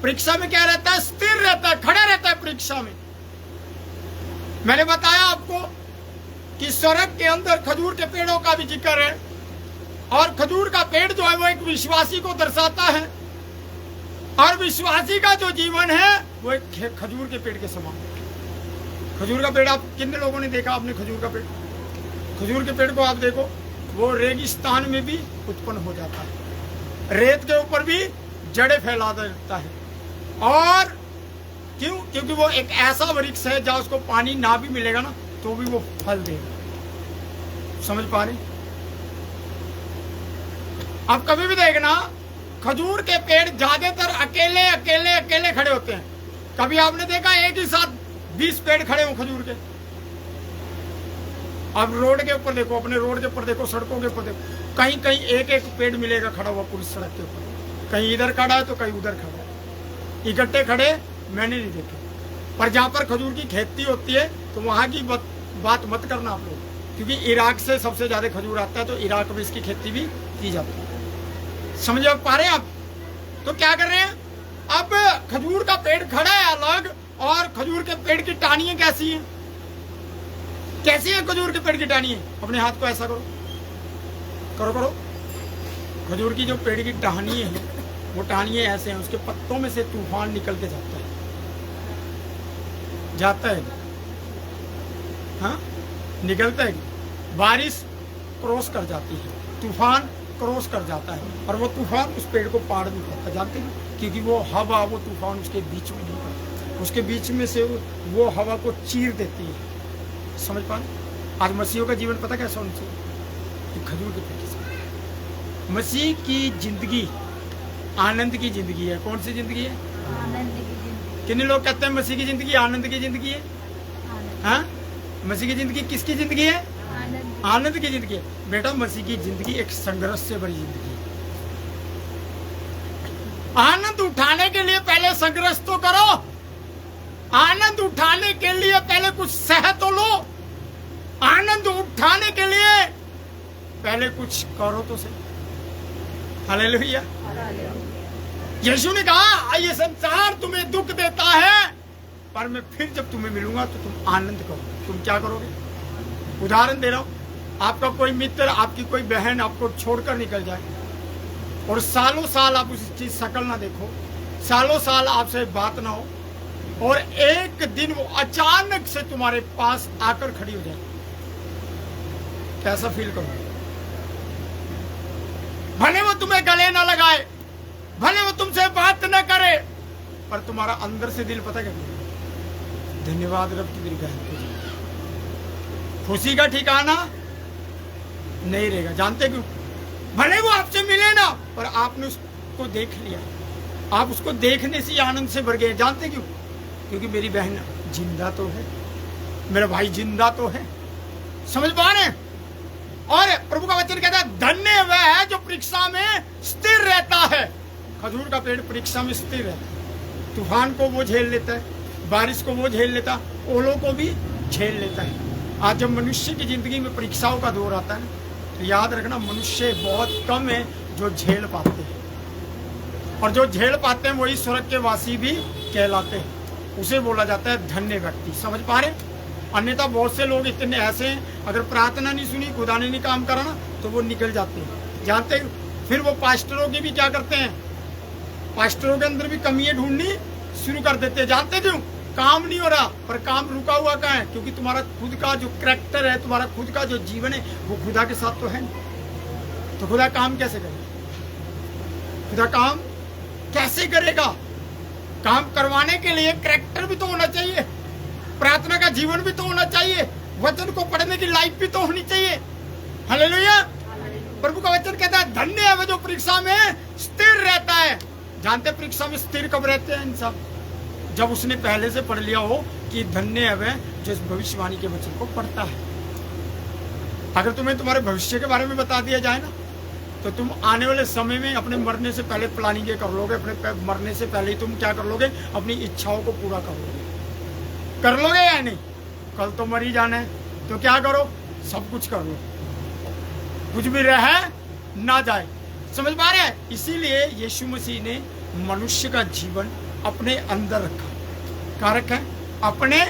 परीक्षा में क्या रहता है? स्थिर रहता है, खड़ा रहता है परीक्षा में। मैंने बताया आपको कि स्वर्ग के अंदर खजूर के पेड़ों का भी जिक्र है, और खजूर का पेड़ जो है वो एक विश्वासी को दर्शाता है, और विश्वासी का जो जीवन है वो एक खजूर के पेड़ के समान है। खजूर का पेड़ आप कितने लोगों ने देखा? आपने खजूर का पेड़? खजूर के पेड़ को आप देखो, वो रेगिस्तान में भी उत्पन्न हो जाता है, रेत के ऊपर भी जड़ें फैला देता है। और क्यों? क्योंकि वो एक ऐसा वृक्ष है जहां उसको पानी ना भी मिलेगा ना तो भी वो फल देगा। समझ पा रहे? आप कभी भी देखना खजूर के पेड़ ज्यादातर अकेले खड़े होते हैं। कभी आपने देखा एक ही साथ 20 पेड़ खड़े हो खजूर के? आप रोड के ऊपर देखो, अपने रोड के ऊपर देखो, सड़कों के ऊपर देखो, कहीं कहीं एक पेड़ मिलेगा खड़ा हुआ पूरी सड़क के ऊपर। कहीं इधर खड़ा है तो कहीं उधर खड़ा है। इकट्ठे खड़े मैंने नहीं देखे। पर जहाँ पर खजूर की खेती होती है तो वहाँ की बात मत करना आप लोग, क्योंकि इराक से सबसे ज्यादा खजूर आता है, तो इराक में इसकी खेती भी की जाती है। समझ पा रहे हैं आप? तो क्या कर रहे हैं? अब खजूर का पेड़ खड़ा है अलग, और खजूर के पेड़ की टाहनियां कैसी हैं? कैसी है खजूर के पेड़ की टाहनियां? अपने हाथ को ऐसा करो, करो। खजूर की जो पेड़ की टहनियां हैं वो टहनियां ऐसे हैं, उसके पत्तों में से तूफान निकल के जाता है। हाँ, निकलता है। बारिश क्रॉस कर जाती है, तूफान क्रॉस कर जाता है, और वो तूफान उस पेड़ को पार नहीं करता। जानते हैं? क्योंकि वो हवा, वो तूफान उसके बीच में नहीं करता, उसके बीच में से वो हवा को चीर देती है। समझ पा रहे? आज मसीहों का जीवन पता कैसा होना चाहिए? खजूर के पेड़ से। मसीह की जिंदगी आनंद की जिंदगी है। कौन सी जिंदगी है? आनंद की जिंदगी। कितने लोग कहते हैं मसीह की जिंदगी आनंद की जिंदगी है? हाँ, मसीह की जिंदगी किसकी जिंदगी है? आनंद की जिंदगी है। बेटा, मसीह की जिंदगी एक संघर्ष से भरी जिंदगी है। आनंद उठाने के लिए पहले संघर्ष तो करो। आनंद उठाने के लिए पहले कुछ सह तो लो। आनंद उठाने के लिए पहले कुछ करो तो सही। हालेलुया। यीशु ने कहा ये संसार तुम्हें दुख देता है, पर मैं फिर जब तुम्हें मिलूंगा तो तुम आनंद करो। तुम क्या करोगे? उदाहरण दे रहा हूं, आपका कोई मित्र, आपकी कोई बहन आपको छोड़कर निकल जाए, और सालों साल आप उसकी शक्ल ना देखो, सालों साल आपसे बात ना हो, और एक दिन वो अचानक से तुम्हारे पास आकर खड़ी हो जाए, कैसा फील करोगे? भले वो तुम्हें गले ना लगाए, भले वो तुमसे बात न करे, पर तुम्हारा अंदर से दिल पता क्या? धन्यवाद रब की मेरी बहन को। खुशी का ठिकाना नहीं रहेगा। जानते क्यों? भले वो आपसे मिले ना, पर आपने उसको देख लिया, आप उसको देखने से आनंद से भर गए। जानते क्यों? क्योंकि मेरी बहन जिंदा तो है, मेरा भाई जिंदा तो है। समझ पा रहे? और प्रभु का वचन कहता है धन्य वह है जो परीक्षा में स्थिर रहता है। खजूर का पेड़ परीक्षा में स्थिर है। तूफान को वो झेल लेता है, बारिश को वो झेल लेता, ओलों को भी झेल लेता है। आज जब मनुष्य की जिंदगी में परीक्षाओं का दौर आता है ना, तो याद रखना मनुष्य बहुत कम है जो झेल पाते हैं, और जो झेल पाते हैं वही स्वर्ग के वासी भी कहलाते हैं। उसे बोला जाता है धन्य व्यक्ति। समझ पा रहे? अन्यथा बहुत से लोग इतने ऐसे हैं, अगर प्रार्थना नहीं सुनी, खुदा ने नहीं काम करा ना, तो वो निकल जाते हैं। जानते हैं? फिर वो पास्टरों की भी क्या करते हैं, पास्टरों के अंदर भी कमियां ढूंढनी शुरू कर देते हैं। जानते क्यों? काम नहीं हो रहा, पर काम रुका हुआ कहाँ है? क्योंकि तुम्हारा खुद का जो कैरेक्टर है, तुम्हारा खुद का जो जीवन है, वो खुदा के साथ तो है नहीं। तो खुदा काम कैसे करेगा? खुदा काम कैसे करेगा? काम करवाने के लिए कैरेक्टर भी तो होना चाहिए, प्रार्थना का जीवन भी तो होना चाहिए, वचन को पढ़ने की लाइफ भी तो होनी चाहिए। हालेलुया। प्रभु का वचन कहता है धन्य है वह जो परीक्षा में स्थिर रहता है। जानते परीक्षा में स्थिर कब रहते हैं इंसान? जब उसने पहले से पढ़ लिया हो कि धन्य है वह जो इस भविष्यवाणी के वचन को पढ़ता है। अगर तुम्हें तुम्हारे भविष्य के बारे में बता दिया जाए ना, तो तुम आने वाले समय में अपने मरने से पहले प्लानिंग कर लोगे। अपने मरने से पहले ही तुम क्या कर लोगे? अपनी इच्छाओं को पूरा कर लोगे। कर लोगे या नहीं? कल तो मर ही जाना है, तो क्या करो? सब कुछ कर लो, कुछ भी रह ना जाए। समझ पा रहे हैं? इसीलिए यीशु मसीह ने मनुष्य का जीवन अपने अंदर रखा। कहाँ रखा है? अपने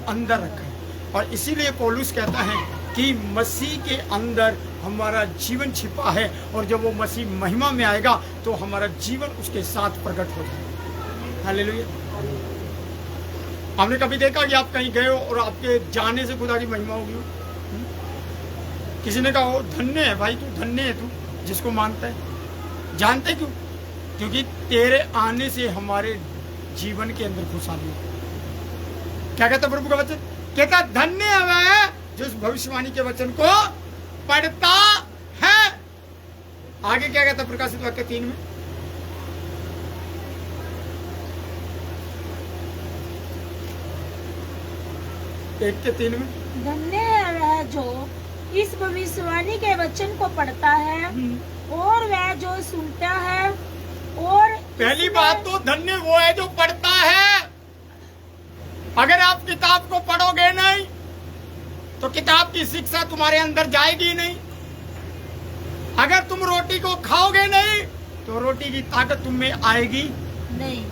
अंदर रखा है। और इसीलिए पौलुस कहता है कि मसीह के अंदर हमारा जीवन छिपा है, और जब वो मसीह महिमा में आएगा तो हमारा जीवन उसके साथ प्रकट हो जाएगा। हालेलुया। हमने कभी देखा कि आप कहीं गए हो और आपके जाने से खुदा की महिमा होगी? किसी ने कहा हो धन्य है भाई, तू धन्य है, तू जिसको मानता है। जानते क्यों? क्योंकि तेरे आने से हमारे जीवन के अंदर खुशहाली है। क्या कहता प्रभु का वचन? कहता धन्य है वह जो इस भविष्यवाणी के वचन को पढ़ता है। आगे क्या कहता प्रकाशित वाक्य 3 में? एक के 3 में धन्य है वह जो इस भविष्यवाणी के वचन को पढ़ता है और वह जो सुनता है। और पहली बात तो धन्य वो है जो पढ़ता है। अगर आप किताब को पढ़ोगे नहीं तो किताब की शिक्षा तुम्हारे अंदर जाएगी नहीं। अगर तुम रोटी को खाओगे नहीं तो रोटी की ताकत तुम में आएगी नहीं।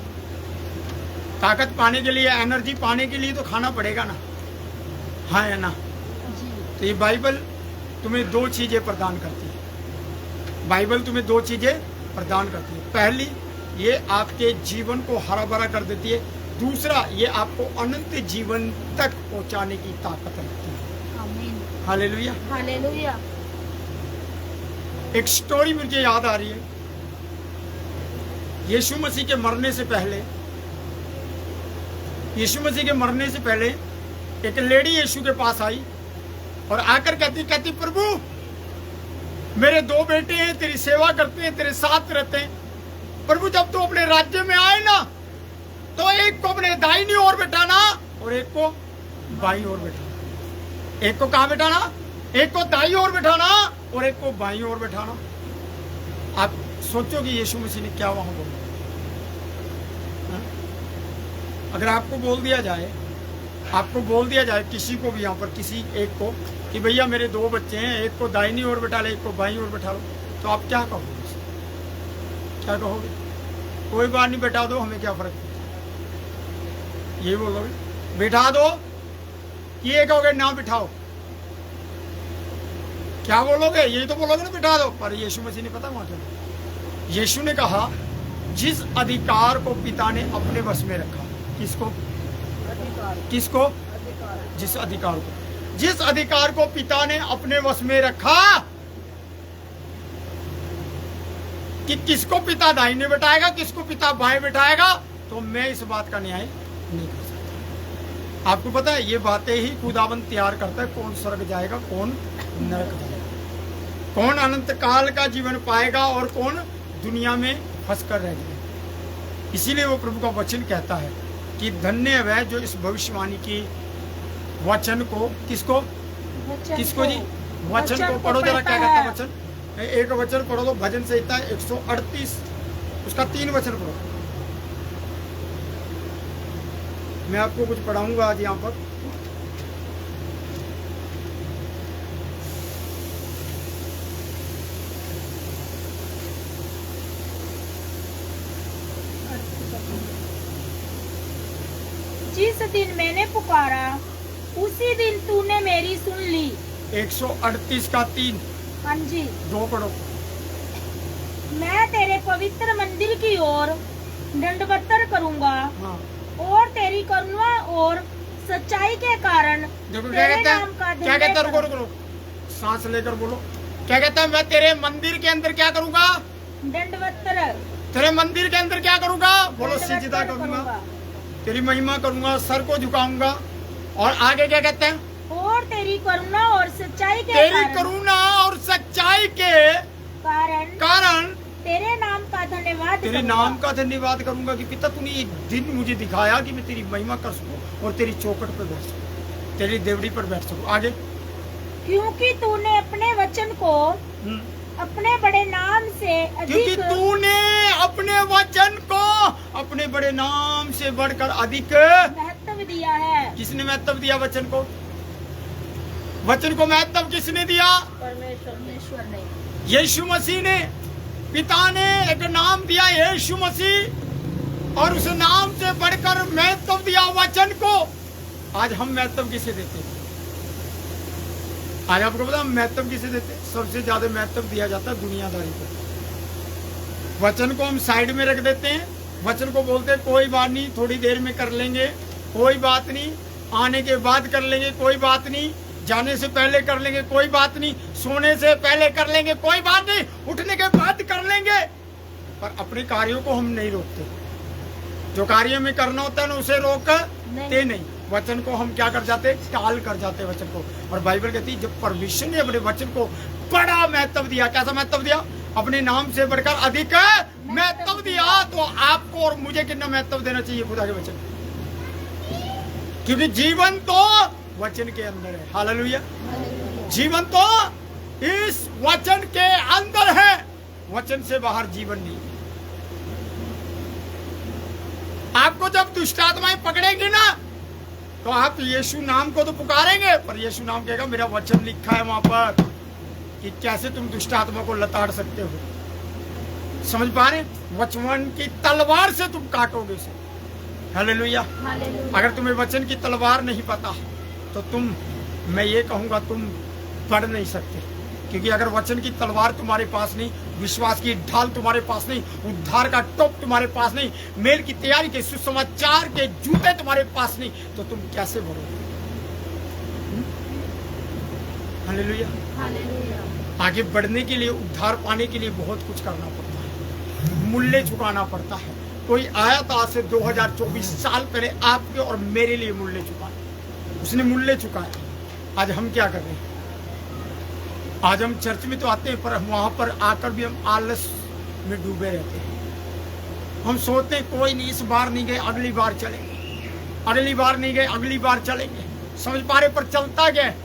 ताकत पाने के लिए, एनर्जी पाने के लिए तो खाना पड़ेगा ना, हाँ या ना? जी। तो ये बाइबल तुम्हें 2 चीजें प्रदान करती है। बाइबल तुम्हें 2 चीजें प्रदान करती है। पहली, ये आपके जीवन को हरा भरा कर देती है। दूसरा, ये आपको अनंत जीवन तक पहुंचाने की ताकत रखती है। आमीन। हालेलुया। हालेलुया। एक स्टोरी मुझे याद आ रही है। यीशु मसीह के मरने से पहले, यीशु मसीह के मरने से पहले एक लेडी यीशु के पास आई और आकर कहती प्रभु मेरे 2 बेटे हैं, तेरी सेवा करते हैं, तेरे साथ रहते हैं। प्रभु जब तू अपने राज्य में आए ना, तो एक को अपने दाहिनी ओर बैठाना और एक को बाईं ओर बैठाना। एक को कहाँ बैठाना? एक को दाईं ओर बैठाना और एक को बाईं ओर बैठाना। आप सोचो कि यीशु मसीह ने क्या वहां बोला। अगर आपको बोल दिया जाए किसी को भी यहाँ पर, किसी एक को, कि भैया मेरे 2 बच्चे हैं, एक को दाहिनी ओर बैठा ले, एक को बाईं ओर बैठा लो, तो आप क्या कहोगे? क्या कहोगे? कोई बात नहीं, बैठा दो, हमें क्या फर्क पड़ता? ये बोलोगे बैठा दो, ये कहोगे ना बिठाओ? क्या बोलोगे? यही तो बोलोगे ना, बिठा दो। पर यीशु मसीह ने पता वहां क्या? यीशु ने कहा जिस अधिकार को पिता ने अपने वश में रखा। किसको? किसको? जिस अधिकार को पिता ने अपने वश में रखा, कि किसको पिता दाहिने बैठाएगा, किसको पिता बाएं बैठाएगा, तो मैं इस बात का न्याय नहीं कर सकता। आपको पता है ये बातें ही खुदाबंद तैयार करता है, कौन स्वर्ग जाएगा, कौन नरक जाएगा, कौन अनंत काल का जीवन पाएगा और कौन दुनिया में फंसकर रह जाएगा। इसीलिए वो प्रभु का वचन कहता है कि धन्य है वह जो इस भविष्यवाणी की वचन को, किसको जी? वचन को पढ़ो जरा, क्या कहता है वचन? एक वचन पढ़ो तो भजन संहिता 138 उसका 3 वचन पढ़ो। मैं आपको कुछ पढ़ाऊंगा आज यहाँ पर। जिस दिन मैंने पुकारा उसी दिन तूने मेरी सुन ली। 138 का 3। हाँ जी। 2 पढ़ो। मैं तेरे पवित्र मंदिर की ओर दंडवत करूंगा। हाँ। और तेरी करुणा और सच्चाई के कारण देखो क्या कहता है, क्या कहता है, रुको रुको रुको, सांस लेकर बोलो। क्या कहता है, मैं तेरे मंदिर के अंदर क्या करूंगा? दंडवत। तेरे मंदिर के अंदर क्या करूंगा? बोलो, सिजदा करूंगा, तेरी महिमा करूंगा, सर को झुकाऊंगा। और आगे क्या कहते हैं? और तेरी करुणा और सच्चाई के तेरी करुणा और सच्चाई के कारण तेरे नाम का धन्यवाद तेरे नाम का धन्यवाद करूंगा कि पिता तूने एक दिन मुझे दिखाया कि मैं तेरी महिमा कर सकूं और तेरी चौखट पर बैठ सकूं, तेरी देवड़ी पर बैठ सकूं। आगे, क्योंकि तूने अपने वचन को अपने बड़े नाम से क्योंकि अधिक तूने अपने वचन को अपने बड़े नाम से बढ़कर अधिक महत्व दिया है। किसने महत्व दिया वचन को? वचन को महत्व किसने दिया? परमेश्वर ने। यीशु मसीह ने। पिता ने एक नाम दिया यीशु मसीह, और उस नाम से बढ़कर महत्व दिया वचन को। आज हम महत्व किसे देते हैं? आज आपको पता महत्व किसे देते हैं? सबसे ज्यादा महत्व दिया जाता है दुनियादारी को। वचन को हम साइड में रख देते हैं। वचन को बोलते हैं कोई बात नहीं, थोड़ी देर में कर लेंगे, कोई बात नहीं, आने के बाद कर लेंगे, कोई बात नहीं, जाने से पहले कर लेंगे, कोई बात नहीं, सोने से पहले कर लेंगे, कोई बात नहीं, उठने के बाद कर लेंगे। पर अपने कार्यों को हम नहीं रोकते। जो कार्य में करना होता है ना, उसे रोकते नहीं। वचन को हम क्या कर जाते? टाल कर जाते वचन को। और बाइबल कहती है जब परमेश्वर ने अपने वचन को बड़ा महत्व दिया, कैसा महत्व दिया? अपने नाम से बढ़कर अधिक महत्व दिया। तो आपको और मुझे कितना महत्व देना चाहिए खुदा के वचन? क्योंकि जीवन तो वचन के अंदर है। हालेलुया। जीवन तो इस वचन के अंदर है, वचन से बाहर जीवन नहीं। आपको जब दुष्ट आत्माएं पकड़ेंगे ना, तो आप यीशु नाम को तो पुकारेंगे, पर यीशु नाम कहेगा मेरा वचन लिखा है वहां पर कि कैसे तुम दुष्ट आत्मा को लताड़ सकते हो। समझ पा रहे? वचन की तलवार से तुम काटोगे उसे। हालेलुया। अगर तुम्हें वचन की तलवार नहीं पता तो मैं ये कहूंगा तुम पढ़ नहीं सकते। क्योंकि अगर वचन की तलवार तुम्हारे पास नहीं, विश्वास की ढाल तुम्हारे पास नहीं, उद्धार का टोप तुम्हारे पास नहीं, मेल की तैयारी के सुसमाचार के जूते तुम्हारे पास नहीं, तो तुम कैसे बढ़ोगे? हालेलुया। आगे बढ़ने के लिए, उद्धार पाने के लिए बहुत कुछ करना पड़ता है, मूल्य चुकाना पड़ता है। कोई आया था आज से 2024 साल पहले आपके और मेरे लिए मूल्य चुकाया, उसने मूल्य चुकाया। आज हम क्या कर रहे हैं? आज हम चर्च में तो आते हैं, पर वहां पर आकर भी हम आलस में डूबे रहते हैं। हम सोचते हैं कोई नहीं, इस बार नहीं गए अगली बार चलेंगे, अगली बार नहीं गए अगली बार चलेंगे। समझ पा रहे? पर चलता क्या है?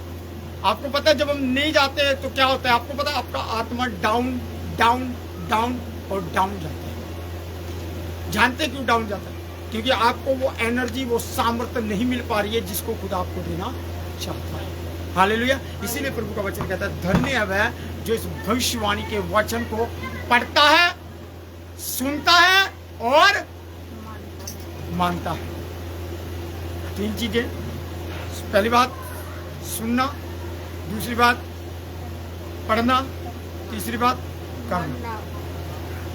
आपको पता है जब हम नहीं जाते हैं तो क्या होता है? आपको पता है आपका आत्मा डाउन डाउन डाउन और डाउन जाता है। जानते क्यों डाउन जाता है? क्योंकि आपको वो एनर्जी, वो सामर्थ्य नहीं मिल पा रही है जिसको खुदा आपको देना चाहता है। हालेलुया। इसीलिए प्रभु का वचन कहता है धन्य है वह जो इस भविष्यवाणी के वचन को पढ़ता है, सुनता है और मानता है। 3 चीजें। पहली बात सुनना, दूसरी बात पढ़ना, तीसरी बात करना।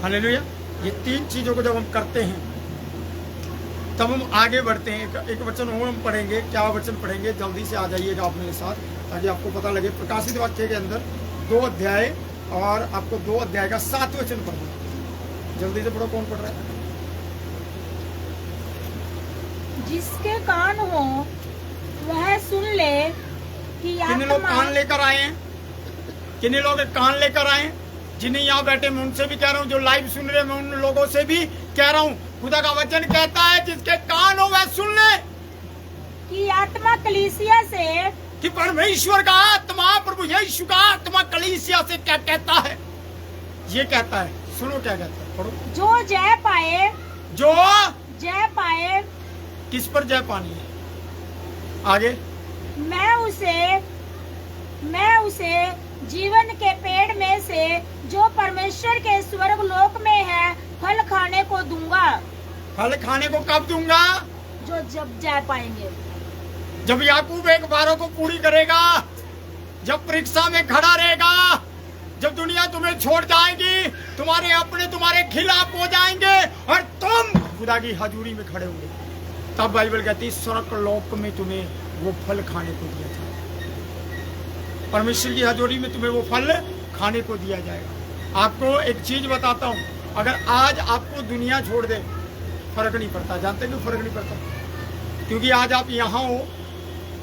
हालेलुया। ये 3 चीजों को जब हम करते हैं तब हम आगे बढ़ते हैं। एक वचन और हम पढ़ेंगे। क्या वचन पढ़ेंगे? जल्दी से आ जाइएगा आप मेरे साथ, ताकि आपको पता लगे। प्रकाशित वाक्य के अंदर 2 अध्याय, और आपको 2 अध्याय का 7 वचन पढ़ना। जल्दी से पढ़ो। कौन पढ़ रहा है? जिसके कान हो वह सुन ले कि कितने लोग कान लेकर आए हैं? कितने लोग कान लेकर आए हैं? जिन्हें यहाँ बैठे मैं उनसे भी कह रहा हूँ, जो लाइव सुन रहे हैं मैं उन लोगों से भी कह रहा हूँ, खुदा का वचन कहता है जिसके कान हो वह सुन ले कि आत्मा कलीसिया से, कि परमेश्वर का आत्मा, प्रभु यीशु का आत्मा कलीसिया से क्या कहता है। ये कहता है, सुनो क्या कहता है, पढ़ो। जो जय पाए, जो जय पाए किस पर जय पानी है। आगे, मैं उसे जीवन के पेड़ में से जो परमेश्वर के स्वर्ग लोक में है फल खाने को दूंगा। फल खाने को कब दूंगा? जब जा पाएंगे, जब याकूब एक बारों को पूरी करेगा, जब परीक्षा में खड़ा रहेगा, जब दुनिया तुम्हें छोड़ जाएगी, तुम्हारे अपने तुम्हारे खिलाफ हो जाएंगे और तुम खुदा की हजूरी में खड़े होंगे, तब बाइबल कहती है स्वर्ग लोक में तुम्हें वो फल खाने को दिया जाएगा। परमेश्वर की हजूरी में तुम्हें वो फल खाने को दिया जाएगा। आपको एक चीज बताता हूँ, अगर आज आपको दुनिया छोड़ दे फर्क नहीं पड़ता। जानते क्यों फर्क नहीं पड़ता? क्योंकि आज आप यहाँ हो।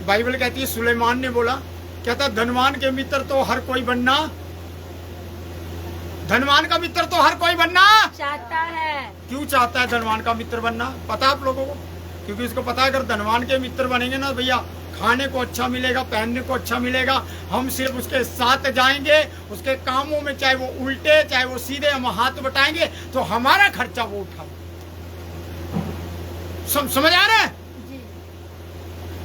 बाइबल कहती है, सुलेमान ने बोला, कहता धनवान के मित्र तो हर कोई बनना, धनवान का मित्र तो हर कोई बनना चाहता है। क्यों चाहता है धनवान का मित्र बनना? पता है आप लोगों को? क्योंकि इसको पता है अगर धनवान के मित्र बनेंगे ना भैया, खाने को अच्छा मिलेगा, पहनने को अच्छा मिलेगा, हम सिर्फ उसके साथ जाएंगे, उसके कामों में चाहे वो उल्टे चाहे वो सीधे हम हाथ बटाएंगे तो हमारा खर्चा वो उठा। समझ आ रहा है?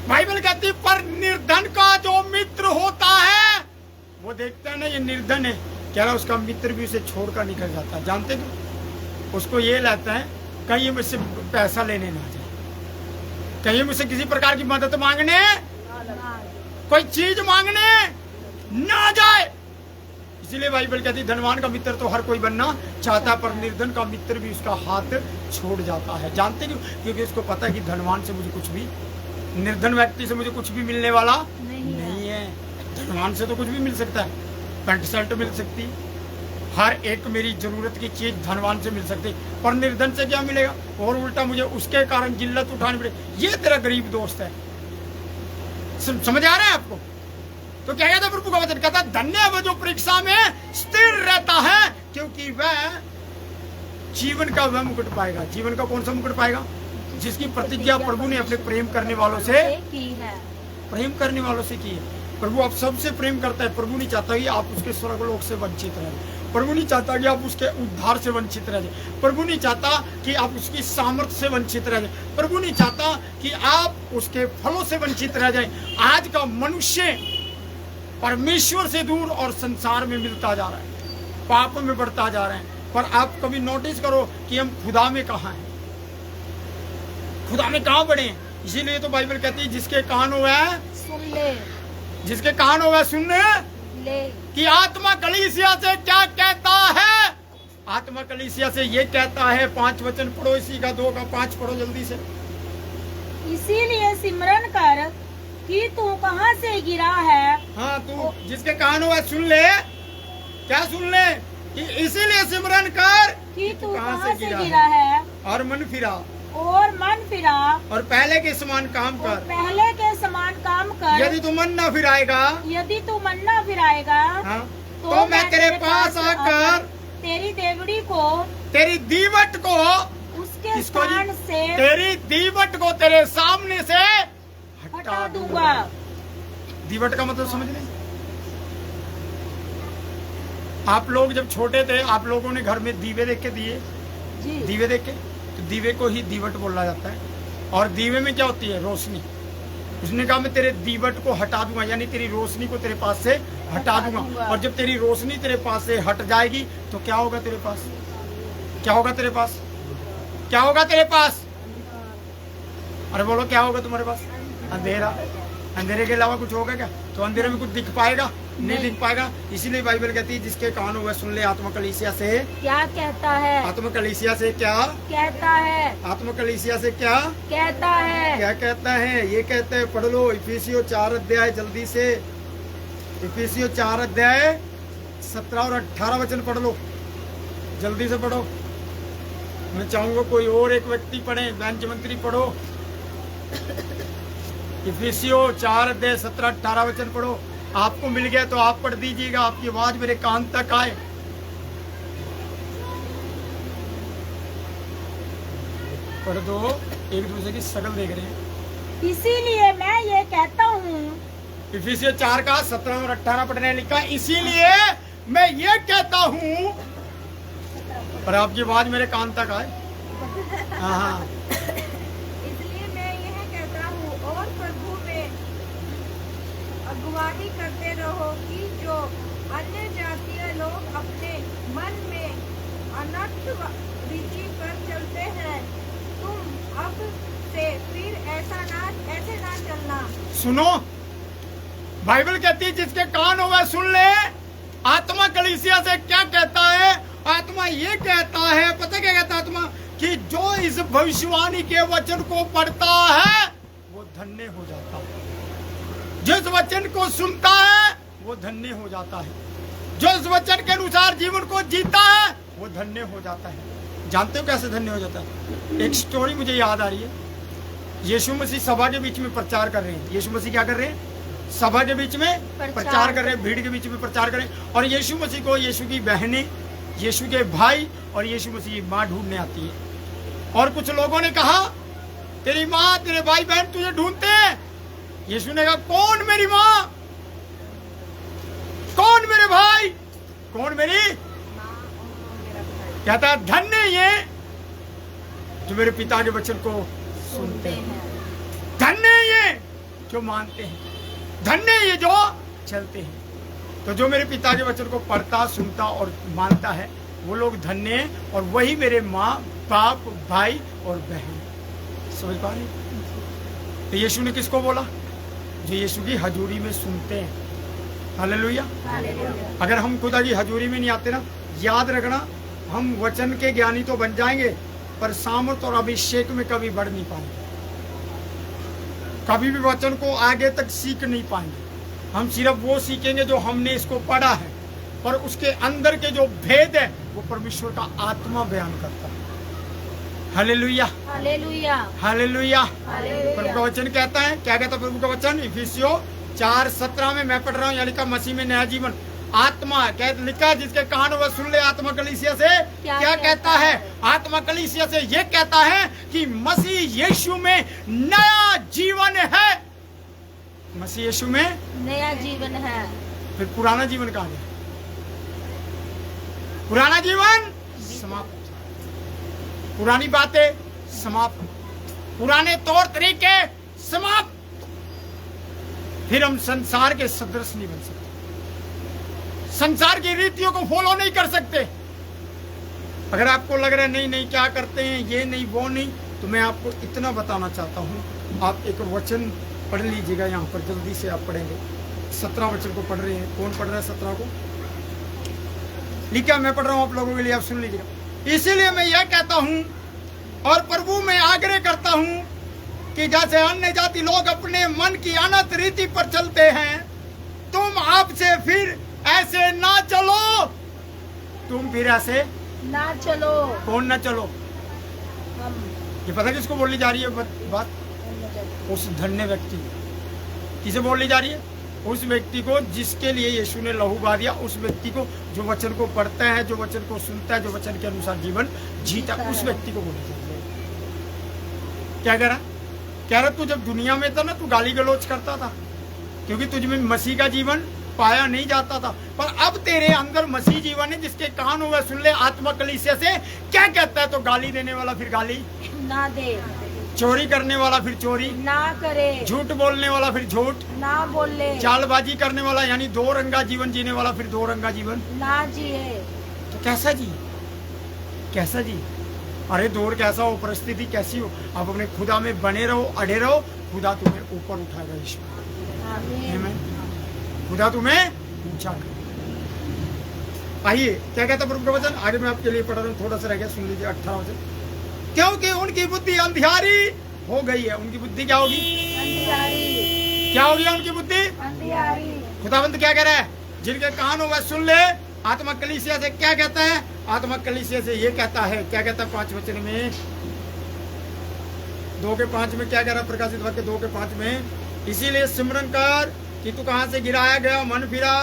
बाइबल कहती पर निर्धन का जो मित्र होता है, वो देखता है ना ये निर्धन है, कह रहा उसका मित्र भी उसे छोड़कर निकल जाता है। जानते क्यों? उसको ये लगता है कहीं मुझसे पैसा लेने ना जाए, कहीं मुझसे किसी प्रकार की मदद मांगने, कोई चीज मांगने ना जाए। इसीलिए बाइबल कहती धनवान का मित्र तो हर कोई बनना चाहता है, पर निर्धन का मित्र भी उसका हाथ छोड़ जाता है। जानते क्यों? क्योंकि उसको पता है कि धनवान से मुझे कुछ भी, निर्धन व्यक्ति से मुझे कुछ भी मिलने वाला नहीं है। धनवान से तो कुछ भी मिल सकता है, पैंट शर्ट मिल सकती, हर एक मेरी जरूरत की चीज धनवान से मिल सकती, पर निर्धन से क्या मिलेगा? और उल्टा मुझे उसके कारण जिल्लत उठानी पड़ेगी। ये तेरा गरीब दोस्त है। समझ आ रहा है आपको? तो क्या कहता प्रभु का वचन? कहता धन्य है वो जो परीक्षा में स्थिर रहता है, क्योंकि वह जीवन का वह मुकुट पाएगा। जीवन का कौन सा मुकुट पाएगा? जिसकी प्रतिज्ञा प्रभु ने अपने प्रेम करने वालों से की है। प्रेम करने वालों से की है। प्रभु आप सबसे प्रेम करता है। प्रभु नहीं चाहता कि आप उसके स्वर्गलोक से वंचित रहे। प्रभु नहीं चाहता कि आप उसके उद्धार से वंचित रह जाए। प्रभु नहीं चाहता कि आप उसकी सामर्थ्य से वंचित रह जाए। प्रभु नहीं चाहता कि आप उसके फलों से वंचित रह जाए। आज का मनुष्य परमेश्वर से दूर और संसार में मिलता जा रहा है, पाप में बढ़ता जा रहा है। पर आप कभी नोटिस करो कि हम खुदा में कहाँ हैं, खुदा में कहाँ बढ़े हैं। इसीलिए तो बाइबल कहती है जिसके कान हो वह सुन ले, जिसके कान हो वह सुन ले कि आत्मा कलीसिया से क्या कहता है। आत्मा कलीसिया से ये कहता है, 5 वचन पढ़ो, इसी का 2 का 5 पढ़ो जल्दी से। इसीलिए सिमरन कर कि तू कहाँ से गिरा है। हाँ, तू जिसके कान हो वह सुन ले। क्या सुन ले? कि इसीलिए सिमरन कर कि तू कहाँ से गिरा है और मन फिरा, और पहले के समान काम कर। पहले के समान काम कर। यदि तू मन न फिराएगा, हाँ, तो मैं तेरे पास आकर तेरी देवड़ी को, तेरी दीवट को, उसके स्थान से, तेरी दीवट को तेरे सामने से हटा दूंगा। दीवट का मतलब समझ रहे? आप लोग जब छोटे थे, आप लोगों ने घर में दीवे देख के दिए, दीवे देख के, तो दीवे को ही दीवट बोला जाता है। और दीवे में क्या होती है? रोशनी। उसने कहा मैं तेरे दीवट को हटा दूंगा, यानी तेरी रोशनी को तेरे पास से हटा दूंगा। और जब तेरी रोशनी तेरे पास से हट जाएगी तो क्या होगा तेरे पास? क्या होगा तेरे पास? क्या होगा तेरे पास? अरे बोलो, क्या होगा तुम्हारे पास? अंधेरा। अंधेरे के अलावा कुछ होगा क्या? तो अंधेरे में कुछ दिख पाएगा? नहीं दिख पाएगा। इसीलिए बाइबल कहती है जिसके कान हो वह सुन ले। आत्मा कलीसिया से क्या कहता है? आत्मा कलीसिया से क्या कहता है? आत्मा कलीसिया से क्या कहता है? क्या कहता है? ये कहते हैं, पढ़ लो इफिसियों 4 अध्याय जल्दी से। इफिसियों 4 अध्याय 17 और 18 वचन पढ़ लो, जल्दी से पढ़ो। मैं चाहूंगा कोई और एक व्यक्ति पढ़े, बेंच मंत्री पढ़ो। इफिसियों 4 अध्याय 17 18 वचन पढ़ो। आपको मिल गया तो आप पढ़ दीजिएगा, आपकी आवाज मेरे कान तक आए। पढ़ दो, एक दूसरे की शक्ल देख रहे हैं। इसीलिए मैं ये कहता हूँ, इफिसियों 4 का 17 और 18 पढ़ने लिखा, इसीलिए मैं ये कहता हूँ, पर आपकी आवाज मेरे कान तक आए। हाँ, इसलिए मैं भविष्यवाणी करते रहो कि जो अन्य जातीय लोग अपने मन में अनर्थ रीति कर चलते हैं, तुम अब से फिर ऐसे ना चलना। सुनो, बाइबल कहती है जिसके कान हो वह सुन ले। आत्मा कलीसिया से क्या कहता है? आत्मा ये कहता है, पता क्या कहता है आत्मा? कि जो इस भविष्यवाणी के वचन को पढ़ता है वो धन्य हो जाता है। जो इस वचन को सुनता है वो धन्य हो जाता है। जो इस वचन के अनुसार जीवन को जीता है वो धन्य हो जाता है। जानते हो कैसे धन्य हो जाता है? एक स्टोरी मुझे याद आ रही है। यीशु मसीह सभा के बीच में प्रचार कर रहे हैं। यीशु मसीह क्या कर रहे हैं? सभा के बीच में प्रचार कर रहे हैं, भीड़ के बीच में प्रचार कर रहे हैं। और यीशु मसीह को यीशु की बहनें, यीशु के भाई और यीशु मसीह की माँ ढूंढने आती है। और कुछ लोगों ने कहा तेरी माँ तेरे भाई बहन तुझे ढूंढते हैं। यीशु ने कहा कौन मेरी माँ, कौन मेरे भाई, कौन मेरी? कहता है धन्य ये जो मेरे पिता के वचन को सुनते हैं, धन्य ये जो मानते हैं, धन्य ये जो चलते हैं। तो जो मेरे पिता के वचन को पढ़ता, सुनता और मानता है वो लोग धन्य हैं। और वही मेरे माँ बाप, भाई और बहन। समझ पा रहे? तो यीशु ने किसको बोला? जो यीशु की हजूरी में सुनते हैं। हालेलुया। अगर हम खुदा की हजूरी में नहीं आते ना, याद रखना हम वचन के ज्ञानी तो बन जाएंगे पर सामर्थ और अभिषेक में कभी बढ़ नहीं पाएंगे। कभी भी वचन को आगे तक सीख नहीं पाएंगे। हम सिर्फ वो सीखेंगे जो हमने इसको पढ़ा है, पर उसके अंदर के जो भेद है वो परमेश्वर का आत्मा बयान करता है। Hallelujah, hallelujah, hallelujah. प्रभु का वचन कहता है, क्या कहता है प्रभु का वचन? इफिसियों 4:17 में मैं पढ़ रहा हूँ, यानी का मसीह में नया जीवन। आत्मा लिखा जिसके कान वह सुन ले। आत्मा कलीसिया से क्या कहता है? आत्मा कलीसिया से ये कहता है कि मसीह यीशु में नया जीवन है। मसीह यीशु में नया जीवन है। फिर पुराना जीवन कहाँ गया? पुराना जीवन समाप्त, पुरानी बातें समाप्त, पुराने तौर तरीके समाप्त। फिर हम संसार के सदृश नहीं बन सकते, संसार की रीतियों को फॉलो नहीं कर सकते। अगर आपको लग रहा है नहीं नहीं क्या करते हैं, ये नहीं वो नहीं, तो मैं आपको इतना बताना चाहता हूँ। आप एक वचन पढ़ लीजिएगा, यहाँ पर जल्दी से आप पढ़ेंगे। 17 वचन को पढ़ रहे हैं। कौन पढ़ रहा है 17 को? लिखा मैं पढ़ रहा हूँ आप लोगों के लिए, आप सुन लीजिएगा। इसीलिए मैं यह कहता हूँ और प्रभु में आग्रह करता हूँ कि जैसे अन्य जाति लोग अपने मन की अनंत रीति पर चलते हैं, तुम आपसे फिर ऐसे ना चलो। तुम फिर ऐसे ना चलो। कौन ना चलो? हम ये पता किसको बोली जा रही है बात? उस धन्य व्यक्ति को। किसे बोली जा रही है? उस व्यक्ति को जिसके लिए यीशु ने लहू बहा दिया। उस व्यक्ति को जो वचन को पढ़ता है, जो वचन को सुनता है, जो वचन के अनुसार जीवन जीता, उस व्यक्ति को बोली जा रही है। क्या कह रहा तू जब दुनिया में था ना, तू गाली गलौज करता था क्योंकि तुझ में मसीह का जीवन पाया नहीं जाता था। पर अब तेरे अंदर मसीह जीवन है। जिसके कान हुए सुन ले। आत्मा कलीसिया से क्या कहता है? तो गाली देने वाला फिर गाली ना दे, चोरी करने वाला फिर चोरी ना करे, झूठ बोलने वाला फिर झूठ ना बोले, चालबाजी करने वाला यानी दो रंगा जीवन जीने वाला फिर दो रंगा जीवन ना जिए। तो कैसा जी? कैसा जी? अरे दौर कैसा हो, परिस्थिति कैसी हो, आप अपने खुदा में बने रहो, अड़े रहो, खुदा तुम्हें ऊपर उठाएगा। ईश्वर आमीन। खुदा तुम्हें ऊंचा कर। आइए क्या कहता प्रभु का वचन? आगे मैं आपके लिए पढ़ रहा हूँ, थोड़ा सा रह गया, सुन लीजिए 18 वचन। क्योंकि उनकी बुद्धि अंधियारी हो गई है। उनकी बुद्धि क्या होगी? अंधियारी। क्या होगी उनकी बुद्धि? अंधियारी। खुदावंत क्या कह रहा है? जिनके कान हो वह सुन ले। आत्मा कलीसिया से क्या कहता है? आत्मा कलीसिया से ये कहता है, क्या कहता है 5 वचन में, 2:5 में क्या कह रहा है? प्रकाशित वाक्य 2:5 में, इसीलिए सिमरन कर कि तू कहां से गिराया गया, मन फिरा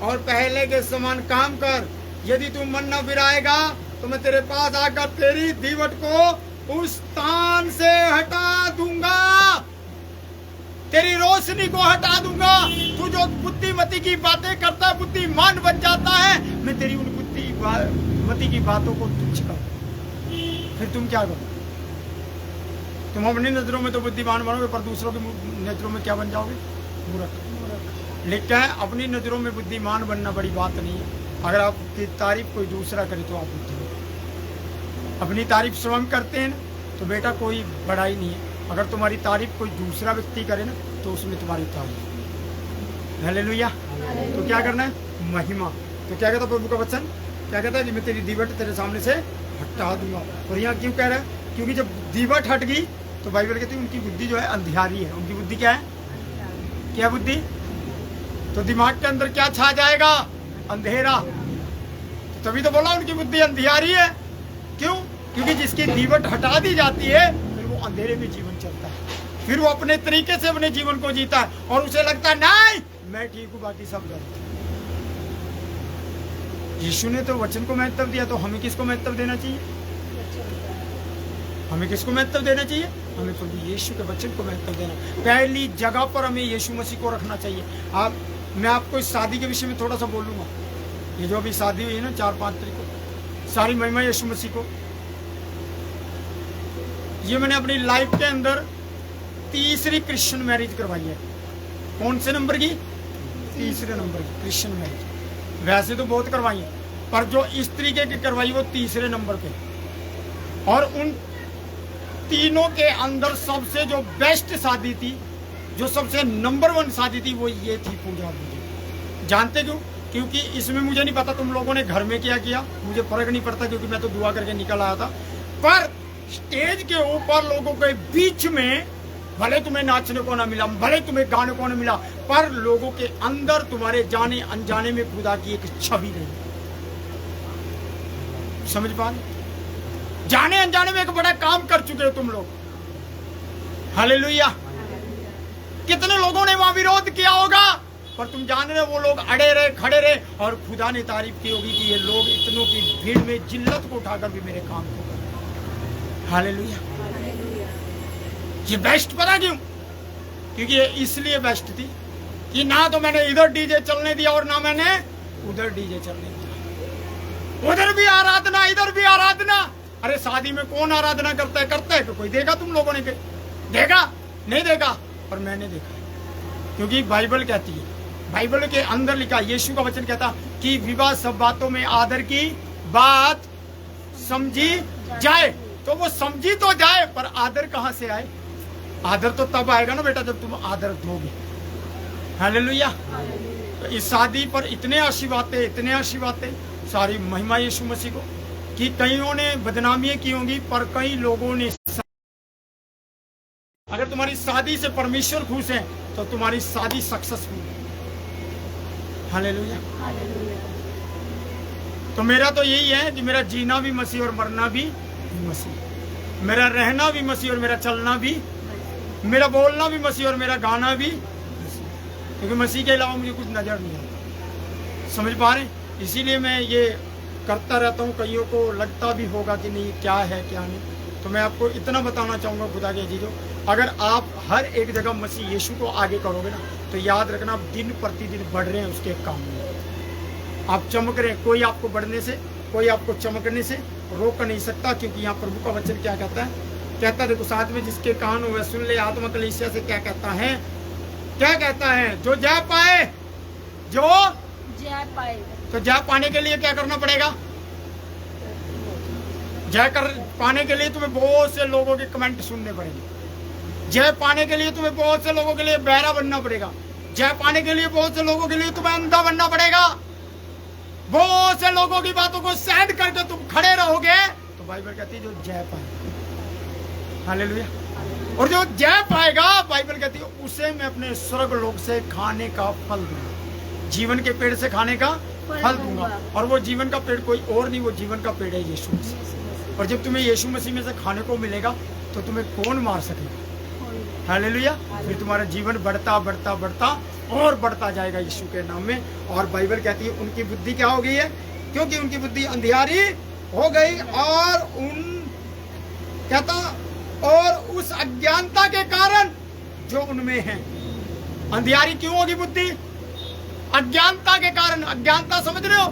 और पहले के समान काम कर। यदि तू मन न फिराएगा तो मैं तेरे पास आकर तेरी दीवट को उस स्थान से हटा दूंगा, तेरी रोशनी को हटा दूंगा। तू जो बुद्धिमती की बातें करता है, बुद्धिमान बन जाता है, मैं तेरी उन बुद्धिमती की बातों को तुच्छ कर। फिर तुम क्या करो? तुम अपनी नजरों में तो बुद्धिमान बनोगे, पर दूसरों की नजरों में क्या बन जाओगे? मूर्ख। लिखा है अपनी नज़रों में बुद्धिमान बनना बड़ी बात नहीं है। अगर आपकी तारीफ कोई दूसरा करे तो आप बुद्धि हो। अपनी तारीफ स्वयं करते हैं ना तो बेटा कोई बड़ाई नहीं है। अगर तुम्हारी तारीफ कोई दूसरा व्यक्ति करे ना तो उसमें तुम्हारी तारीफ। हालेलुया। तो क्या करना है? महिमा। तो क्या कहता प्रभु का वचन? क्या कहता है? मैं तेरी दीवट तेरे सामने से हटा दूंगा। और यहाँ क्यों कह रहा है? क्योंकि जब दीवट हट गई तो बाइबल कहती है उनकी बुद्धि जो है अंधियारी है। उनकी बुद्धि क्या है? क्या बुद्धि? तो दिमाग के अंदर क्या छा जाएगा? अंधेरा। तो तभी तो बोला उनकी बुद्धि अंधियारी है। क्यों? क्योंकि जिसकी दीवट हटा दी जाती है फिर वो अंधेरे में जीवन चलता है। फिर वो अपने तरीके से अपने जीवन को जीता है और उसे लगता है नहीं मैं ठीक हूँ बाकी सब गलत। यीशु ने तो वचन को महत्व दिया, तो हमें किसको महत्व देना चाहिए? हमें किसको महत्व देना चाहिए? हमें प्रभु यीशु के वचन को महत्व देना। पहली जगह पर हमें यीशु मसीह को रखना चाहिए। मैं आपको इस शादी के विषय में थोड़ा सा बोलूंगा। ये जो अभी शादी हुई है ना 4-5 तारीख को, सारी महिमा यीशु मसीह को। ये मैंने अपनी लाइफ के अंदर तीसरी क्रिश्चियन मैरिज करवाई है। कौन से नंबर की? तीसरे नंबर की क्रिश्चियन मैरिज। वैसे तो बहुत करवाई है पर जो इस तरीके की करवाई वो तीसरे नंबर पे। और उन तीनों के अंदर सबसे जो बेस्ट शादी थी, जो सबसे नंबर 1 शादी थी वो ये थी पूजा पूजी। जानते क्यों? क्योंकि इसमें मुझे नहीं पता तुम लोगों ने घर में क्या किया, मुझे फर्क नहीं पड़ता क्योंकि मैं तो दुआ करके निकल आया था। पर स्टेज के ऊपर लोगों के बीच में भले तुम्हें नाचने को ना मिला, भले तुम्हें गाने को ना मिला, पर लोगों के अंदर तुम्हारे जाने अनजाने में खुदा की एक छवि नहीं। समझ पा रहे? जाने अनजाने में एक बड़ा काम कर चुके हो तुम लोग। हालेलुया। कितने लोगों ने वहां विरोध किया होगा पर तुम जान रहे वो लोग अड़े रहे, खड़े रहे और खुदा ने तारीफ की होगी कि ये लोग इतनों की भीड़ में जिल्लत को उठाकर भी मेरे काम को कर। हालेलुया। ये बेस्ट पता क्यों? क्योंकि ये इसलिए बेस्ट थी कि ना तो मैंने इधर डीजे चलने दिया और ना मैंने उधर डीजे चलने दिया। उधर भी आराधना, इधर भी आराधना। अरे शादी में कौन आराधना करता है? करता है? कोई देगा तुम लोगों ने? देगा? नहीं देगा। पर मैंने देखा क्योंकि बाइबल कहती है, बाइबल के अंदर लिखा, यीशु का वचन कहता कि विवाह सब बातों में आदर की बात समझी जाए। तो वो समझी तो जाए पर आदर कहां से आए? आदर तो तब आएगा ना बेटा जब तुम आदर दोगे। हालेलुया। तो इस शादी पर इतने आशीर्वाद, सारी महिमा यीशु मसीह को, कि कईयों ने बदनामियां की होंगी पर कई लोगों ने। अगर तुम्हारी शादी से परमेश्वर खुश है तो तुम्हारी शादी सक्सेसफुल है। हालेलुया। तो मेरा तो यही है कि मेरा जीना भी मसीह और मरना भी मसीह, मेरा रहना भी मसीह और मेरा चलना भी, मेरा बोलना भी मसीह और मेरा गाना भी मसीह, क्योंकि मसीह के अलावा मुझे कुछ नजर नहीं आता। समझ पा रहे? इसीलिए मैं ये करता रहता हूँ। कईयों को लगता भी होगा कि नहीं क्या है क्या नहीं। तो मैं आपको इतना बताना चाहूँगा खुदा के अजीजों, अगर आप हर एक जगह मसीह यीशु को आगे करोगे ना तो याद रखना आप दिन प्रतिदिन बढ़ रहे हैं उसके काम में। आप चमक रहे हैं। कोई आपको बढ़ने से, कोई आपको चमकने से रोक नहीं सकता। क्योंकि यहाँ प्रभु का वचन क्या कहता है? कहता है, देखो साथ में जिसके कान हुए सुन ले। आत्मा कलीसिया से क्या कहता है? क्या कहता है? जो जय पाए, जो जय पाए। तो जय पाने के लिए क्या करना पड़ेगा? जय कर पाने के लिए तुम्हें बहुत से लोगों के कमेंट सुनने पड़ेंगे। जय पाने के लिए तुम्हें बहुत से लोगों के लिए बहरा बनना पड़ेगा। जय पाने के लिए बहुत से लोगों के लिए तुम्हें अंधा बनना पड़ेगा। बहुत से लोगों की बातों को सहन करके तुम खड़े रहोगे तो बाइबल कहती है जो जय पाएगा। हालेलुया। और जो जय पाएगा बाइबल कहती है उसे मैं अपने स्वर्ग लोक से खाने का फल दूंगा। जीवन के पेड़ से खाने का फल दूंगा। और वो जीवन का पेड़ कोई और नहीं, वो जीवन का पेड़ है यीशु मसीह। और जब तुम्हें यीशु मसीह में से खाने को मिलेगा तो तुम्हें कौन मार सकेगा? हालेलुया। फिर तुम्हारा जीवन बढ़ता बढ़ता बढ़ता और बढ़ता जाएगा यीशु के नाम में। और बाइबल कहती है उनकी बुद्धि क्या हो गई है? क्योंकि उनकी बुद्धि अंधियारी हो गई और और उस अज्ञानता के कारण जो उनमें है। अंधियारी क्यों होगी बुद्धि? अज्ञानता के कारण। अज्ञानता समझ रहे हो?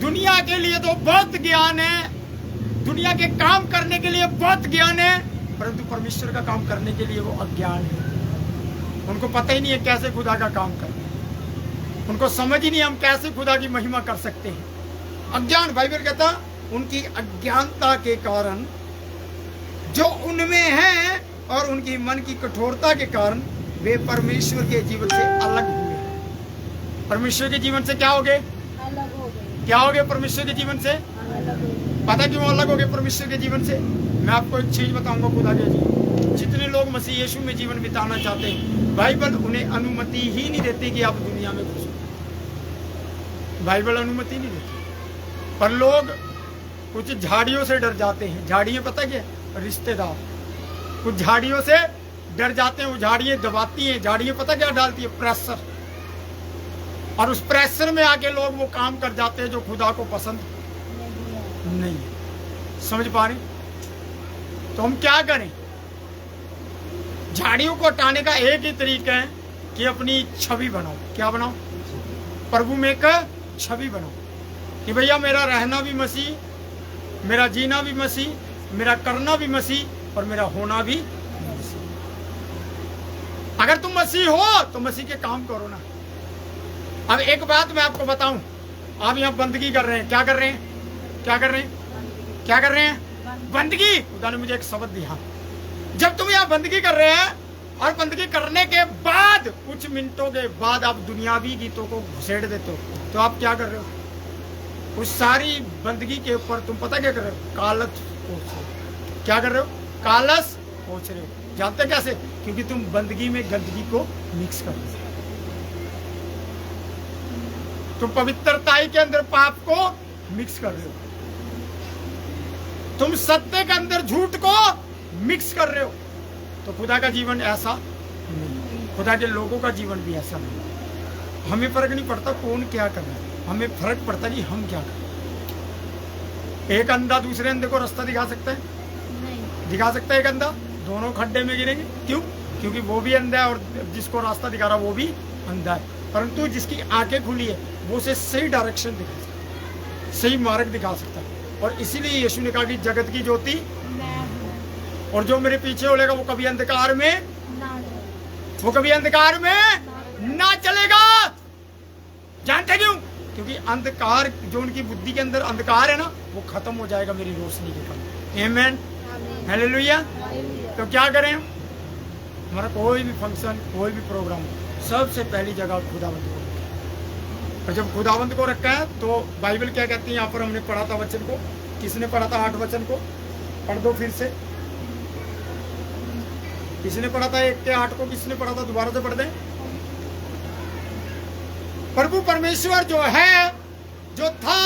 दुनिया के लिए तो बहुत ज्ञान है, दुनिया के काम करने के लिए बहुत ज्ञान है, परंतु परमेश्वर का काम करने के लिए वो अज्ञान है। उनको पता ही नहीं है कैसे खुदा का काम करना है, उनको समझ ही नहीं हम कैसे खुदा की महिमा कर सकते हैं। अज्ञान, बाइबल कहता उनकी अज्ञानता के कारण जो उनमें है और उनकी मन की कठोरता के कारण वे परमेश्वर के जीवन से अलग हुए। परमेश्वर के जीवन से क्या हो गए? अलग हो गए। क्या हो गए परमेश्वर के जीवन से? अलग हो गए। पता क्यों अलग हो गए परमेश्वर के जीवन से? मैं आपको एक चीज बताऊंगा खुदा के जी, जितने लोग मसीह यीशु में जीवन बिताना चाहते हैं, बाइबल उन्हें अनुमति ही नहीं देती कि आप दुनिया में घुसो। बाइबल अनुमति नहीं देती। पर लोग कुछ झाड़ियों से डर जाते हैं। झाड़ियां पता क्या? रिश्तेदार। कुछ झाड़ियों से डर जाते हैं, वो झाड़ियां दबाती हैं। झाड़ियां पता क्या डालती है? प्रेशर। और उस प्रेशर में आके लोग वो काम कर जाते हैं जो खुदा को पसंद नहीं है। समझ पा रहे? तो हम क्या करें? झाड़ियों को हटाने का एक ही तरीका है कि अपनी छवि बनाओ। क्या बनाओ? प्रभु में एक छवि बनाओ कि भैया मेरा रहना भी मसीह, मेरा जीना भी मसीह, मेरा करना भी मसीह और मेरा होना भी मसीह। अगर तुम मसीह हो तो मसीह के काम करो ना। अब एक बात मैं आपको बताऊं, आप यहाँ बंदगी कर रहे हैं। क्या कर रहे हैं? क्या कर रहे हैं? क्या कर रहे हैं? बंदगी। खुदा ने मुझे एक शब्द दिया, जब तुम यहाँ बंदगी कर रहे हैं और बंदगी करने के बाद कुछ मिनटों के बाद आप दुनियावी गीतों को घुसेड़ देते हो, तो आप क्या कर रहे हो? उस सारी बंदगी के ऊपर तुम पता क्या कर रहे हो? कालस पोछ रहे हो। क्या कर रहे हो? कालस पोछ रहे हो। जानते कैसे? क्योंकि तुम बंदगी में गंदगी को मिक्स कर रहे हो। तुम पवित्रताई के अंदर पाप को मिक्स कर रहे हो। तुम सत्य के अंदर झूठ को मिक्स कर रहे हो। तो खुदा का जीवन ऐसा नहीं, खुदा के लोगों का जीवन भी ऐसा नहीं। हमें फर्क नहीं पड़ता कौन क्या कर रहा है, हमें फर्क पड़ता नहीं हम क्या कर रहे हैं। एक अंधा दूसरे अंधे को रास्ता दिखा सकता है? नहीं दिखा सकता है? एक अंधा दोनों खड्डे में गिरेंगे। क्यों? क्योंकि वो भी अंधा है और जिसको रास्ता दिखा रहा वो भी अंधा है। परंतु जिसकी आंखें खुली है वो उसे सही डायरेक्शन दिखा सकता है, सही मार्ग दिखा सकता है। और इसीलिए यीशु ने कहा कि जगत की ज्योति मैं हूँ, और जो मेरे पीछे होलेगा वो कभी अंधकार में ना जाए। वो कभी अंधकार में ना चलेगा। जानते क्यों? क्योंकि अंधकार जो उनकी बुद्धि के अंदर अंधकार है ना, वो खत्म हो जाएगा मेरी रोशनी के कारण। आमीन, हालेलुया। तो क्या करें? हमारा कोई भी फंक्शन, कोई भी प्रोग्राम, सबसे पहली जगह खुदावंत को रखा। और जब खुदावंत को रखा है तो बाइबल क्या कहती है? यहाँ पर हमने पढ़ा था वचन को। किसने पढ़ा था? 8 वचन को पढ़ दो फिर से। किसने पढ़ा था? 1 के 8 को किसने पढ़ा था? दोबारा से पढ़ दें। प्रभु परमेश्वर जो है, जो था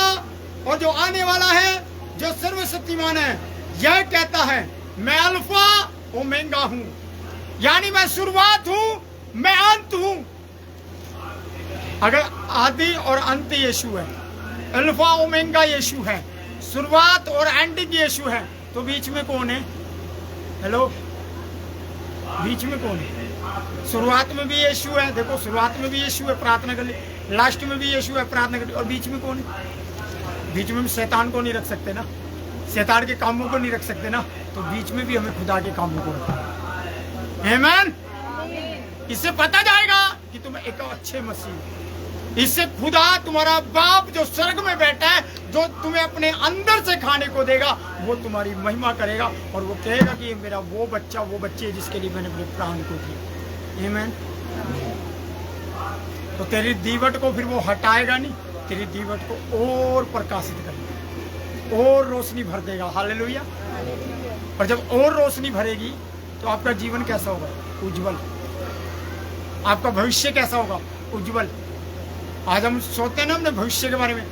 और जो आने वाला है, जो सर्वशक्तिमान है, यह कहता है मैं अल्फा ओमेगा हूं, यानी मैं शुरुआत हूं, मैं अंत हूं। अगर आदि और अंत यीशु है, अल्फा ओमेगा यीशु है, शुरुआत और एंडिंग यीशु है, तो बीच में कौन है? हेलो, बीच में कौन है? शुरुआत में भी यीशु है। देखो, शुरुआत में भी यीशु है, प्रार्थना कर ली। लास्ट में भी यीशु है, प्रार्थना कर ली। और बीच में कौन है? बीच में हम शैतान को नहीं रख सकते ना, शैतान के कामों को नहीं रख सकते ना। तो बीच में भी हमें खुदा के कामों को रखना है। आमीन। इससे पता जाएगा कि तुम एक अच्छे मसीह हो। इससे खुदा तुम्हारा बाप जो स्वर्ग में बैठा है, जो तुम्हें अपने अंदर से खाने को देगा, वो तुम्हारी महिमा करेगा और वो कहेगा कि ये मेरा वो बच्चा, वो बच्चे है जिसके लिए मैंने अपने प्राण को दिया। आमीन। तो तेरी दीवट को फिर वो हटाएगा नहीं, तेरी दीवट को और प्रकाशित करेगा, और रोशनी भर देगा। हालेलुया। और जब और रोशनी भरेगी तो आपका जीवन कैसा होगा? उज्जवल। आपका भविष्य कैसा होगा? उज्जवल। आज हम सोते हैं ना अपने भविष्य के बारे में,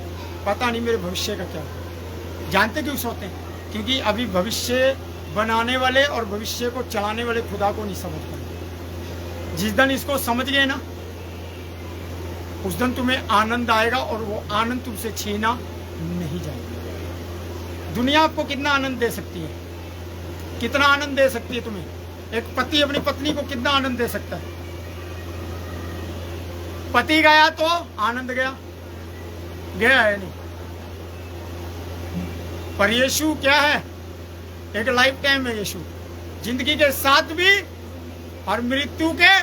पता नहीं मेरे भविष्य का क्या होगा। जानते क्यों सोते हैं? क्योंकि अभी भविष्य बनाने वाले और भविष्य को चलाने वाले खुदा को नहीं समझ पाए। जिस दिन इसको समझ गए ना, उस दिन तुम्हें आनंद आएगा और वो आनंद तुमसे छीना नहीं जाएगा। दुनिया आपको कितना आनंद दे सकती है? कितना आनंद दे सकती है तुम्हें? एक पति अपनी पत्नी को कितना आनंद दे सकता है? पति गया तो आनंद गया, गया है नहीं। पर यीशु क्या है? एक लाइफ टाइम है यीशु, जिंदगी के साथ भी और मृत्यु के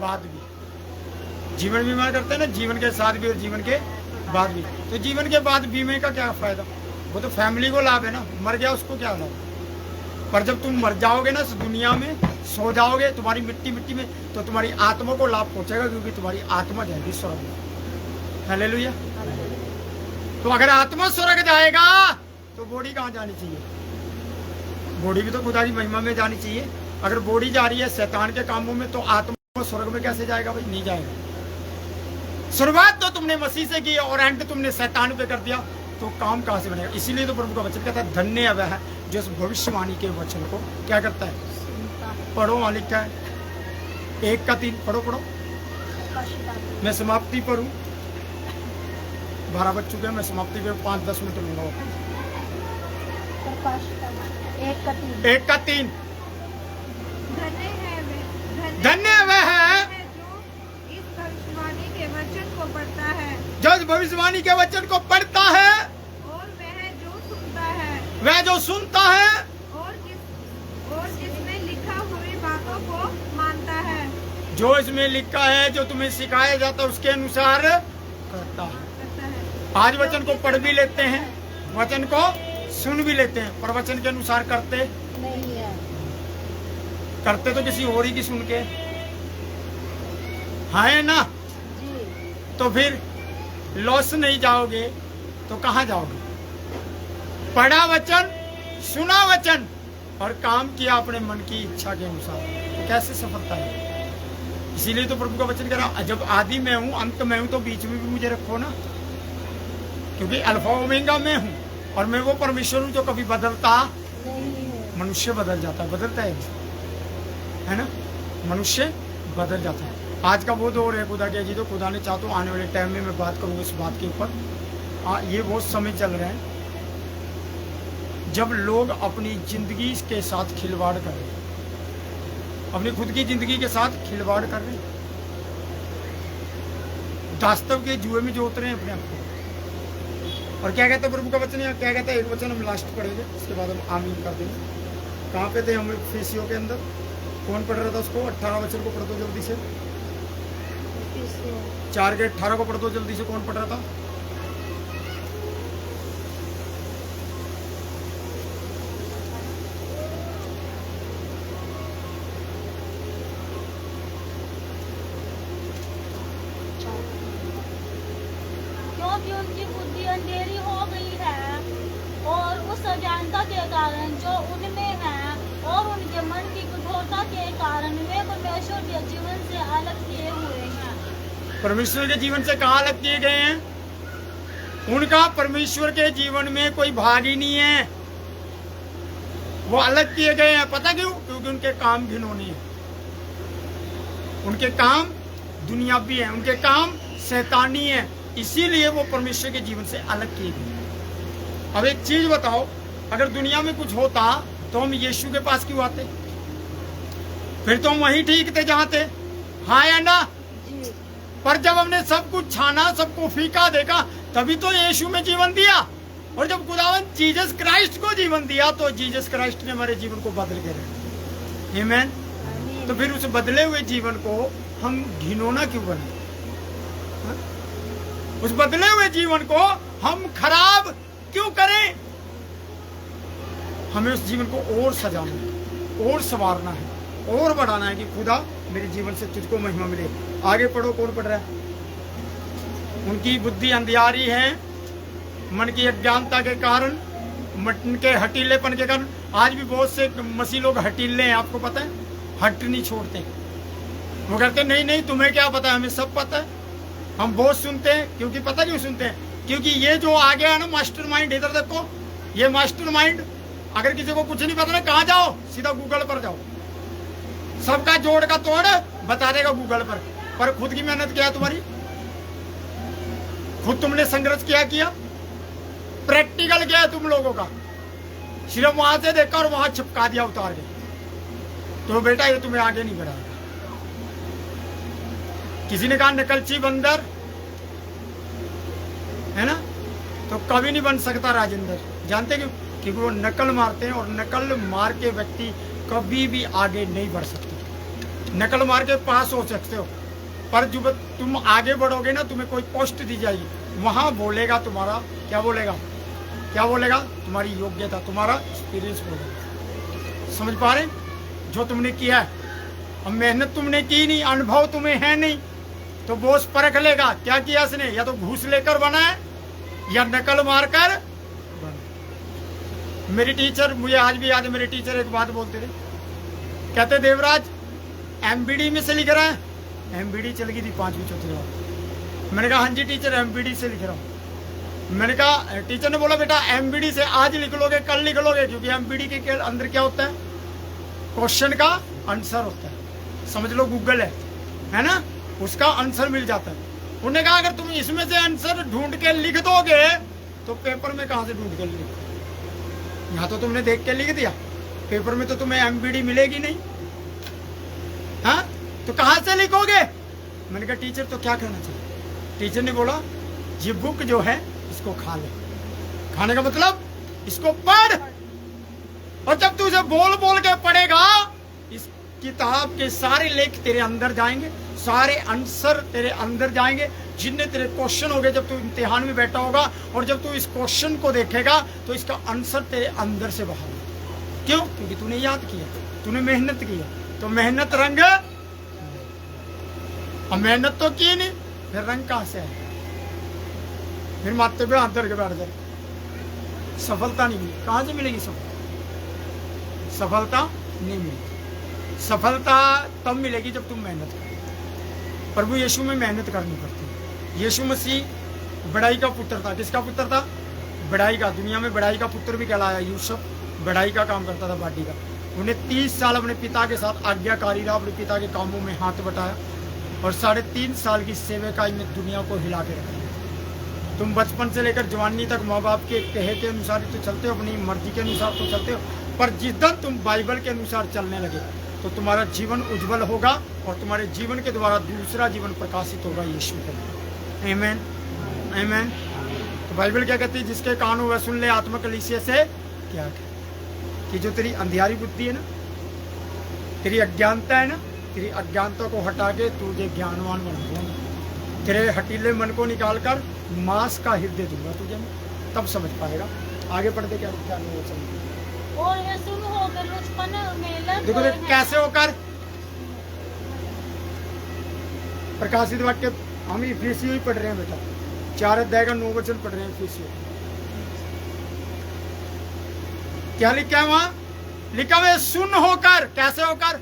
बाद भी। जीवन बीमा करते हैं ना, जीवन के साथ भी और जीवन के बाद भी। तो जीवन के बाद बीमे का क्या फायदा? वो तो फैमिली को लाभ है ना, मर गया उसको क्या लाभ? पर जब तुम मर जाओगे ना इस दुनिया में, सो जाओगे तुम्हारी मिट्टी मिट्टी में, तो तुम्हारी आत्मा को लाभ पहुंचेगा, क्योंकि तुम्हारी आत्मा जाएगी स्वर्ग में। हालेलुया। तो अगर आत्मा स्वर्ग जाएगा तो बॉडी कहाँ जानी चाहिए? बॉडी भी तो खुदा की महिमा में जानी चाहिए। अगर बॉडी जा रही है शैतान के कामों में, तो आत्मा स्वर्ग में कैसे जाएगा भाई? नहीं जाएगा। शुरुआत तो तुमने मसीह से की और एंड तुमने शैतान पे कर दिया, तो काम कहाँ से बनेगा? इसीलिए तो प्रभु का वचन कहता है, धन्य है वह जो इस भविष्यवाणी के वचन को क्या करता है? पढ़ो, वहां लिखा है 1:3। पढ़ो। मैं समाप्ति पर हूँ, 12 बज चुके हैं। मैं समाप्ति पे 5-10 मिनट लूंगा। 1:3। धन्य वह है जो इस भविष्यवाणी के वचन को पढ़ता है, जो इस भविष्यवाणी के वचन को पढ़ता है, और वह जो सुनता है और जिसमें लिखा हुई बातों को मानता है। जो इसमें लिखा है, जो तुम्हें सिखाया जाता है उसके अनुसार करता है। आज वचन को पढ़ भी लेते हैं, वचन को सुन भी लेते हैं, पर वचन के अनुसार करते नहीं है। करते तो किसी और ही की सुन के है ना। जी। तो फिर लॉस नहीं जाओगे तो कहाँ जाओगे? पढ़ा वचन, सुना वचन और काम किया अपने मन की इच्छा के अनुसार, तो कैसे सफलता है? इसीलिए तो प्रभु का वचन कह रहा, जब आदि में हूँ, अंत में हूँ, तो बीच में भी मुझे रखो ना, क्योंकि अल्फा ओमेगा में हूँ और मैं वो परमेश्वर हूँ जो कभी बदलता नहीं है। मनुष्य बदल जाता है, बदलता है ना, मनुष्य बदल जाता है। आज का वो दौर है खुदा के जी, तो खुदा ने चाह तो आने वाले टाइम में मैं बात करूंगा इस बात के ऊपर। ये वो समय चल रहे हैं जब लोग अपनी जिंदगी के साथ खिलवाड़ कर रहे हैं, अपनी खुद की जिंदगी के साथ खिलवाड़ कर रहे हैं, वास्तव के जुए में जोत रहे हैं अपने आप को। और क्या कहता है प्रभु का वचन? या क्या कहता है? एक वचन हम लास्ट पढ़ेंगे, उसके बाद हम आमीन कर देंगे। कहाँ पे थे हम? एफिसियों के अंदर। कौन पढ़ रहा था उसको? 18 वचन को पढ़ दो जल्दी से। 4:18 को पढ़ दो जल्दी से। कौन पढ़ रहा था? क्योंकि उनकी बुद्धि अंधेरी हो गई है और उस अज्ञानता के कारण जो उनमें है और उनके मन की कठोरता के कारण वे परमेश्वर के जीवन से अलग किए हुए हैं। परमेश्वर के जीवन से कहाँ अलग किए गए हैं? उनका परमेश्वर के जीवन में कोई भाग ही नहीं है, वो अलग किए गए हैं। पता क्यों? क्योंकि उनके काम घिनौने हैं, उनके काम दुनियावी हैं, उनके काम शैतानी है, इसीलिए वो परमेश्वर के जीवन से अलग किए गए। अब एक चीज बताओ, अगर दुनिया में कुछ होता तो हम यीशु के पास क्यों आते? फिर तो हम वहीं ठीक थे जहां थे, हाँ या ना? जी। पर जब हमने सब कुछ छाना, सबको फीका देखा, तभी तो यीशु में जीवन दिया। और जब खुदावन जीसस क्राइस्ट को जीवन दिया, तो जीसस क्राइस्ट ने हमारे जीवन को बदल के रखा। आमीन। तो फिर उस बदले हुए जीवन को हम घिनौना क्यों बने? उस बदले हुए जीवन को हम खराब क्यों करें? हमें उस जीवन को और सजाना है, और संवारना है, और बढ़ाना है कि खुदा मेरे जीवन से तुझको महिमा मिले। आगे पढ़ो। कौन पढ़ रहा है? उनकी बुद्धि अंधियारी है मन की अज्ञानता के कारण, मन के हटीलेपन के कारण। आज भी बहुत से मसीह लोग हटीले हैं, आपको पता है? हट नहीं छोड़ते। वो कहते नहीं नहीं तुम्हें क्या पता है, हमें सब पता है। हम बहुत सुनते हैं, क्योंकि पता क्यों सुनते हैं? क्योंकि ये जो आ गया है ना मास्टरमाइंड, इधर देखो, ये मास्टरमाइंड, अगर किसी को कुछ नहीं पता ना, कहाँ जाओ? सीधा गूगल पर जाओ, सबका जोड़ का तोड़ बता देगा गूगल पर खुद की मेहनत क्या है तुम्हारी? खुद तुमने संघर्ष किया प्रैक्टिकल क्या है तुम लोगों का? सिर्फ वहां से देखा और वहां चिपका दिया उतार के, तो बेटा ये तुम्हें आगे नहीं बढ़ाएगा। किसी ने कहा नकलची बंदर है ना, तो कभी नहीं बन सकता राजेंद्र। जानते क्यों? क्योंकि वो नकल मारते हैं, और नकल मार के व्यक्ति कभी भी आगे नहीं बढ़ सकते। नकल मार के पास हो सकते हो, पर जब तुम आगे बढ़ोगे ना, तुम्हें कोई पोस्ट दी जाएगी, वहां बोलेगा तुम्हारा, क्या बोलेगा, क्या बोलेगा, तुम्हारी योग्यता, तुम्हारा एक्सपीरियंस बोलेगा। समझ पा रहे? जो तुमने किया है, अब मेहनत तुमने की नहीं, अनुभव तुम्हें है नहीं, तो बॉस परख लेगा क्या किया इसने, या तो घूस लेकर बना है या नकल मारकर बना। मेरी टीचर, मुझे आज भी याद है, मेरे टीचर एक बात बोलते थे, कहते देवराज एमबीडी में से लिख रहा है, एमबीडी चल गई थी 5वीं चौथी बार। मैंने कहा हाँ जी टीचर एमबीडी से लिख रहा हूँ। मैंने कहा, टीचर ने बोला बेटा एमबीडी से आज लिख लोगे कल लिख लोगे, क्योंकि एमबीडी के अंदर क्या होता है, क्वेश्चन का आंसर होता है, समझ लो गूगल है ना, उसका आंसर मिल जाता है। उन्होंने कहा अगर तुम इसमें से आंसर ढूंढ के लिख दोगे तो पेपर में कहां से ढूंढ के लिख, यहाँ तो तुमने देख के लिख दिया, पेपर में तो तुम्हें एमबीडी मिलेगी नहीं, हाँ तो कहां से लिखोगे। मैंने कहा टीचर तो क्या करना चाहिए। टीचर ने बोला ये बुक जो है इसको खा ले, खाने का मतलब इसको पढ़, और जब तू इसे बोल बोल के पढ़ेगा, इस किताब के सारे लेख तेरे अंदर जाएंगे, सारे आंसर तेरे अंदर जाएंगे, जितने तेरे क्वेश्चन होंगे जब तू इम्तिहान में बैठा होगा, और जब तू इस क्वेश्चन को देखेगा तो इसका आंसर तेरे अंदर से बाहर होगा। क्यों? क्योंकि तूने याद किया, तूने मेहनत किया, तो मेहनत रंग, अब मेहनत तो की नहीं, फिर रंग कहां से है, फिर माथे पे हाथ धर के बैठ जाए, सफलता नहीं मिली। कहां से मिलेगी सफलता नहीं मिलेगी। सफलता तब मिलेगी जब तुम मेहनत करो। प्रभु यीशु में मेहनत करनी पड़ती है। यीशु मसीह बड़ाई का पुत्र था। किसका पुत्र था? बड़ाई का। दुनिया में बड़ाई का पुत्र भी कहलाया। यूसुफ बड़ाई का काम करता था, बाटी का। उन्हें 30 साल अपने पिता के साथ आज्ञाकारी रहा, अपने पिता के कामों में हाथ बटाया, और 3.5 साल की सेवकाई में दुनिया को हिला के रखा। तुम बचपन से लेकर जवानी तक माँ बाप के कहे के अनुसार ही तो चलते हो, अपनी मर्जी के अनुसार तो चलते हो, पर जिस दिन तुम बाइबल के अनुसार चलने लगे तो तुम्हारा जीवन उज्जवल होगा, और तुम्हारे जीवन के द्वारा दूसरा जीवन प्रकाशित होगा यीशु के। आमीन, आमीन। तो बाइबल क्या कहती है? जिसके कान हो वह सुन ले, आत्मा कलीसिया से क्या कहे कि जो तेरी अंधियारी बुद्धि है ना, तेरी अज्ञानता है ना, तेरी अज्ञानता को हटा के तुझे ज्ञानवान बना दूंगा। तेरे हटीले मन को निकाल कर मांस का हृदय दूंगा तुझे, तब समझ पाएगा। आगे पढ़ते क्या नहीं हो समझ। और ये सुन होकर लुचपन में लग देखो गए कैसे होकर प्रकाशित वाक्य हम इफिसियों ही पढ़ रहे हैं बेटा, 4 अध्याय का 9 वचन पढ़ रहे हैं इफिसियों। क्या लिखा है वहां? लिखा हुआ सुन होकर। कैसे होकर?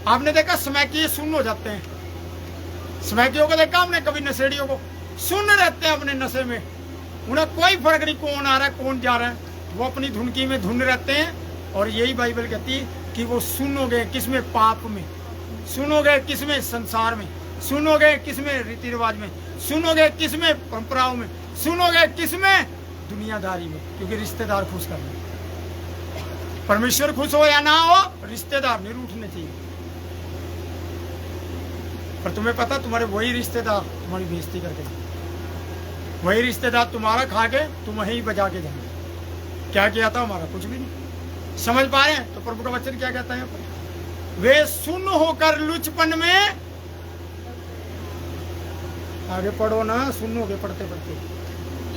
आपने देखा स्मैकी सुन हो जाते हैं। स्मैकियों को देखा हमने कभी? नशेड़ियों को सुन रहते हैं अपने नशे में, उन्हें कोई फर्क नहीं कौन आ रहा है कौन जा रहा है, वो अपनी धुनकी में धुन रहते हैं। और यही बाइबल कहती है कि वो सुनोगे किसमें? पाप में। सुनोगे किसमें? संसार में। सुनोगे किसमें? रीति रिवाज में। सुनोगे किसमें? परंपराओं में। सुनोगे किसमें? दुनियादारी में। क्योंकि रिश्तेदार खुश करने, परमेश्वर खुश हो या ना हो, रिश्तेदार नहीं रूठने चाहिए। पर तुम्हें पता, तुम्हारे वही रिश्तेदार तुम्हारी बेइज्जती करके, वही रिश्तेदार तुम्हारा खा के तुम वहीं बजा के जाएंगे। क्या किया था हमारा? कुछ भी नहीं। समझ पाए? तो प्रभु का वचन क्या कहता है? वे सुन होकर लुचपन में, आगे पढ़ो ना, सुनोगे पढ़ते पढ़ते,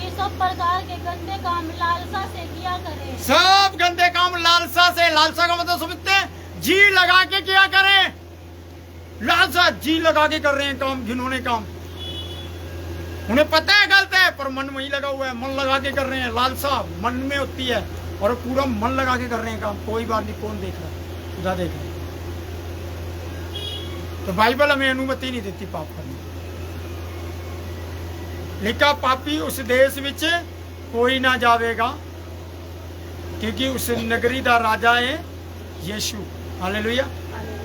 ये सब प्रकार के गंदे काम लालसा से किया करें। सब गंदे काम लालसा से। लालसा का मतलब समझते हैं? जी लगा के किया करें। लालसा, जी लगा के कर रहे हैं काम, घिनौने काम। उन्हें पता है गलत है, पर मन वही लगा हुआ है, मन लगा के कर रहे हैं। लालसा मन में होती है, और पूरा मन लगा के कर रहे हैं काम। कोई बात नहीं, कौन देख रहा है? खुदा देख रहा है। तो बाइबल हमें अनुमति नहीं देती पाप करने। लिखा पापी उस देश विच कोई ना जावेगा, क्योंकि उस नगरी का राजा है यीशु। हालेलुया।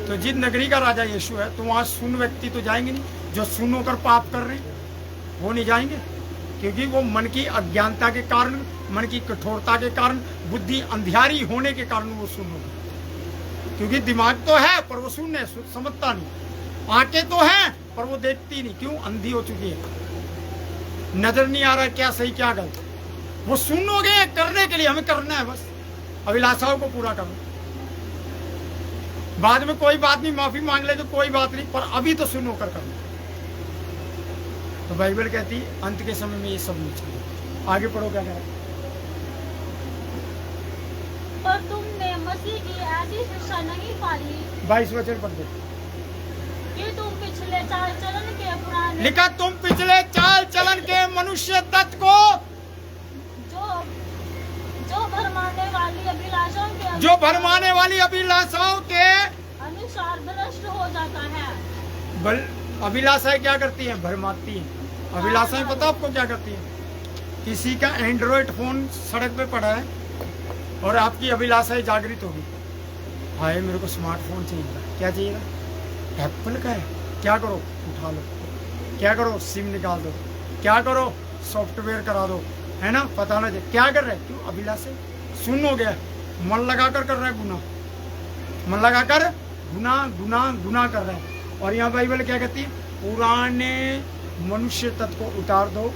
तो जिस नगरी का राजा यीशु है, तो वहां सुन व्यक्ति तो जाएंगे नहीं। जो सुन होकर पाप कर रहे हैं वो नहीं जाएंगे, क्योंकि वो मन की अज्ञानता के कारण, मन की कठोरता के कारण, बुद्धि अंधियारी होने के कारण वो सुन होगी। क्योंकि दिमाग तो है पर वो सुनने समझता नहीं, आंखें तो हैं पर वो देखती नहीं। क्यों? अंधी हो चुकी है, नजर नहीं आ रहा क्या सही क्या गलत। वो सुनोगे करने के लिए, हमें करना है बस, अभिलाषाओं को पूरा करना। बाद में कोई बात नहीं, माफी मांग ले तो कोई बात नहीं, पर अभी तो सुनो कर करना। तो बाइबल कहती है अंत के समय में ये सब नहीं चाहिए। आगे पढ़ो क्या कह रहा है। पर तुमने मसीह की ऐसी शिक्षा नहीं पाली 22 वचन पढ़ दो। कि तुम पिछले चाल चलन के पुराने लिखा तुम पिछले चाल चलन के मनुष्य तत्व को जो भरमाने वाली अभिलाषाओं के अनुसार भ्रष्ट हो जाता है। अभिलाषाएं क्या करती हैं? भरमाती हैं। अभिलाषाएं पता आपको क्या करती हैं? किसी का एंड्रॉइड फोन सड़क पे पड़ा है और आपकी अभिलाषाएं जागृत होगी, हाय मेरे को स्मार्टफोन चाहिए। क्या चाहिए? एप्पल का है। क्या करो? उठा लो। क्या करो? सिम निकाल दो। क्या करो? सॉफ्टवेयर करा दो, है ना? पता ना क्या कर रहे हैं। क्यों? अभिलाषा सुन हो गया, मन लगाकर कर रहा है गुनाह, मन लगाकर गुनाह कर रहे हैं। और यहाँ बाइबल क्या कहती है? पुराने मनुष्य तत्व को उतार दो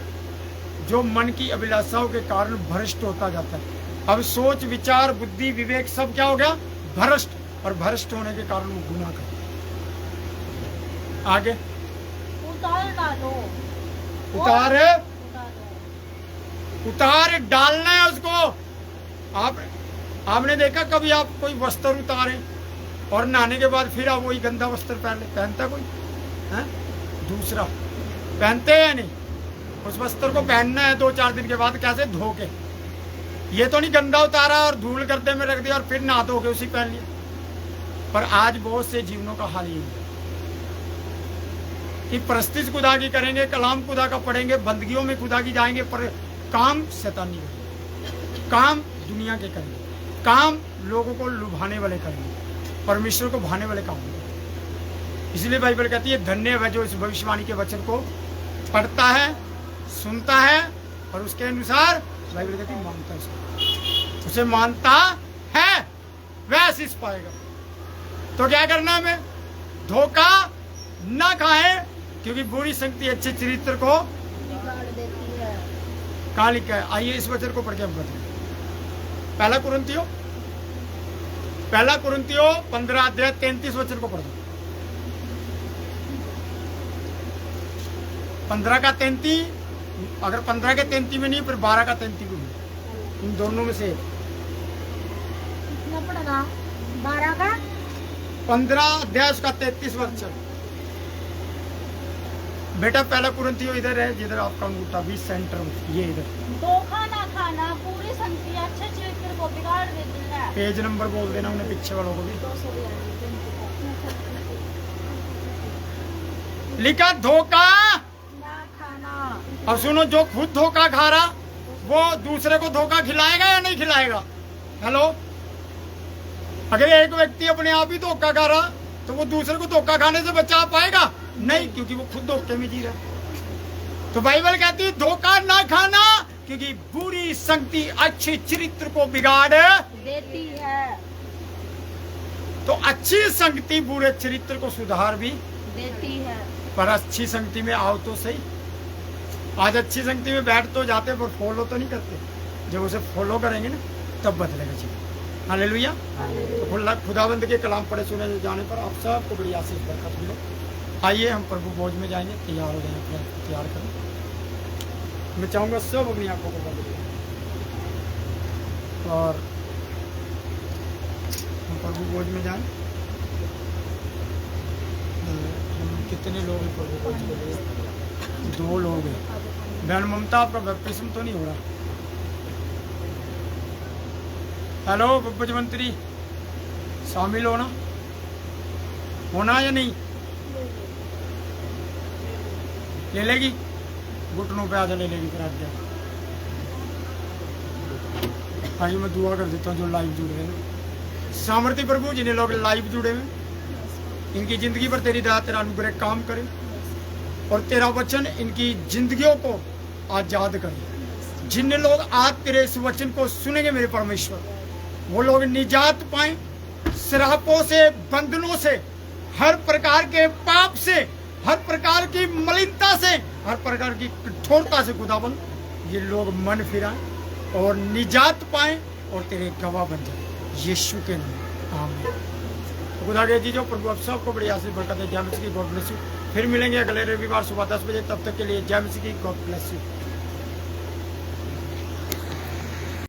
जो मन की अभिलाषाओं के कारण भ्रष्ट होता जाता है। अब सोच विचार बुद्धि विवेक सब क्या हो गया? भ्रष्ट। और भ्रष्ट होने के कारण वो गुनाह करते हैं। आगे उतार डालो। उतार डालना है उसको। आपने देखा कभी आप कोई वस्त्र उतारे और नहाने के बाद फिर आप वही गंदा वस्त्र पहनता कोई है? दूसरा पहनते हैं नहीं। उस वस्त्र को पहनना है 2-4 दिन के बाद, कैसे? धो के। ये तो नहीं गंदा उतारा और धूल गर्दे में रख दिया और फिर नहा धो के उसी पहन लिया। पर आज बहुत से जीवनों का हाल यही है कि प्रस्तिज खुदा की करेंगे, कलाम खुदा का पढ़ेंगे, बंदगियों में खुदा की जाएंगे, पर काम शैतानी करेंगे, काम दुनिया के करेंगे, काम लोगों को लुभाने वाले करेंगे, परमेश्वर को भाने वाले काम करेंगे। इसलिए बाइबल कहती है धन्य है जो इस भविष्यवाणी के वचन को पढ़ता है, सुनता है और उसके अनुसार बाइबल कहती है मानता है। उसे मानता है वह आशीष पाएगा। तो क्या करना हमें? धोखा ना खाए, क्योंकि बुरी संगति अच्छे चरित्र को बिगाड़ देती है। कहाँ लिखा है? आइए इस वचन को पढ़ के हम बताएं। पहला कुरिन्थियों 15 अध्याय 33 वचन को पढ़ दो। 15 का 33, अगर 15 के 33 में नहीं फिर 12 का 33 में, इन दोनों में से कितना पढ़ना? 12 का 15 अध्याय उसका 33 वचन। बेटा पहला कुरिन्थियों इधर है जिधर आपका अंगूठा 20 सेंटर में, ये इधर। धोखा ना खाना पूरी संगति अच्छे चरित्र को बिगाड़ देती है। पेज नंबर बोल देना उन्हें, पीछे वालों को भी। लिखा धोखा ना खाना। अब सुनो, जो खुद धोखा खा रहा वो दूसरे को धोखा खिलाएगा या नहीं खिलाएगा? हेलो, अगर एक व्यक्ति अपने आप ही धोखा खा रहा तो वो दूसरे को धोखा खाने से बचा पाएगा? नहीं, क्योंकि वो खुद धोखे में जी रहा। तो बाइबल कहती है धोखा ना खाना, क्योंकि बुरी संगति अच्छे चरित्र को बिगाड़ देती है। तो अच्छी संगति बुरे चरित्र को सुधार भी देती है। पर अच्छी संगति में आओ तो सही। आज अच्छी संगति में बैठ तो जाते पर फॉलो तो नहीं करते। जब उसे फॉलो करेंगे ना तब बदलेगा जीवन। हालेलुया। तो खुदाबंद के कलाम पढ़े सुने जाने पर आप सबको बड़ी आशीष बरकत मिले। आइए हम प्रभु भोज में जाएंगे। तैयार हो जाए, अपने आप को तैयार करें। मैं चाहूँगा सब अपनी आंखों को बंद करें और हम प्रभु भोज में जाएं। हम कितने लोग हैं प्रभु भोज के लिए? 2 लोग हैं। बहन ममता, आपका बैप्टिज्म तो नहीं हो रहा? हेलो बब्बज मंत्री, शामिल होना या नहीं? ले लेगी? घुटनों पे आधा ले लेगी फिर आज्ञा। आइए मैं दुआ कर देता हूँ जो लाइव जुड़ रहे हैं। सामर्थ्य प्रभु जिन्हें लोग लाइव जुड़े हुए, इनकी जिंदगी पर तेरी दया तेरा अनुग्रह काम करे और तेरा वचन इनकी जिंदगियों को आजाद करे। जिन लोग आज तेरे इस वचन को सुनेंगे मेरे परमेश्वर, वो लोग निजात पाएं श्रापों से, बंधनों से, हर प्रकार के पाप से, हर प्रकार की मलिनता से, हर प्रकार की कठोरता से खुदाबंद ये लोग मन फिराएं और निजात पाएं और तेरे गवाह बन जाए। यीशु के नाम आमीन। खुदा के जी जो प्रभु आप सबको बड़ी आशीष बरकत है। जय मसीह की, गॉड ब्लेस यू। फिर मिलेंगे अगले रविवार सुबह 10 बजे, तब तक के लिए जय मसीह की, गॉड ब्लेस यू।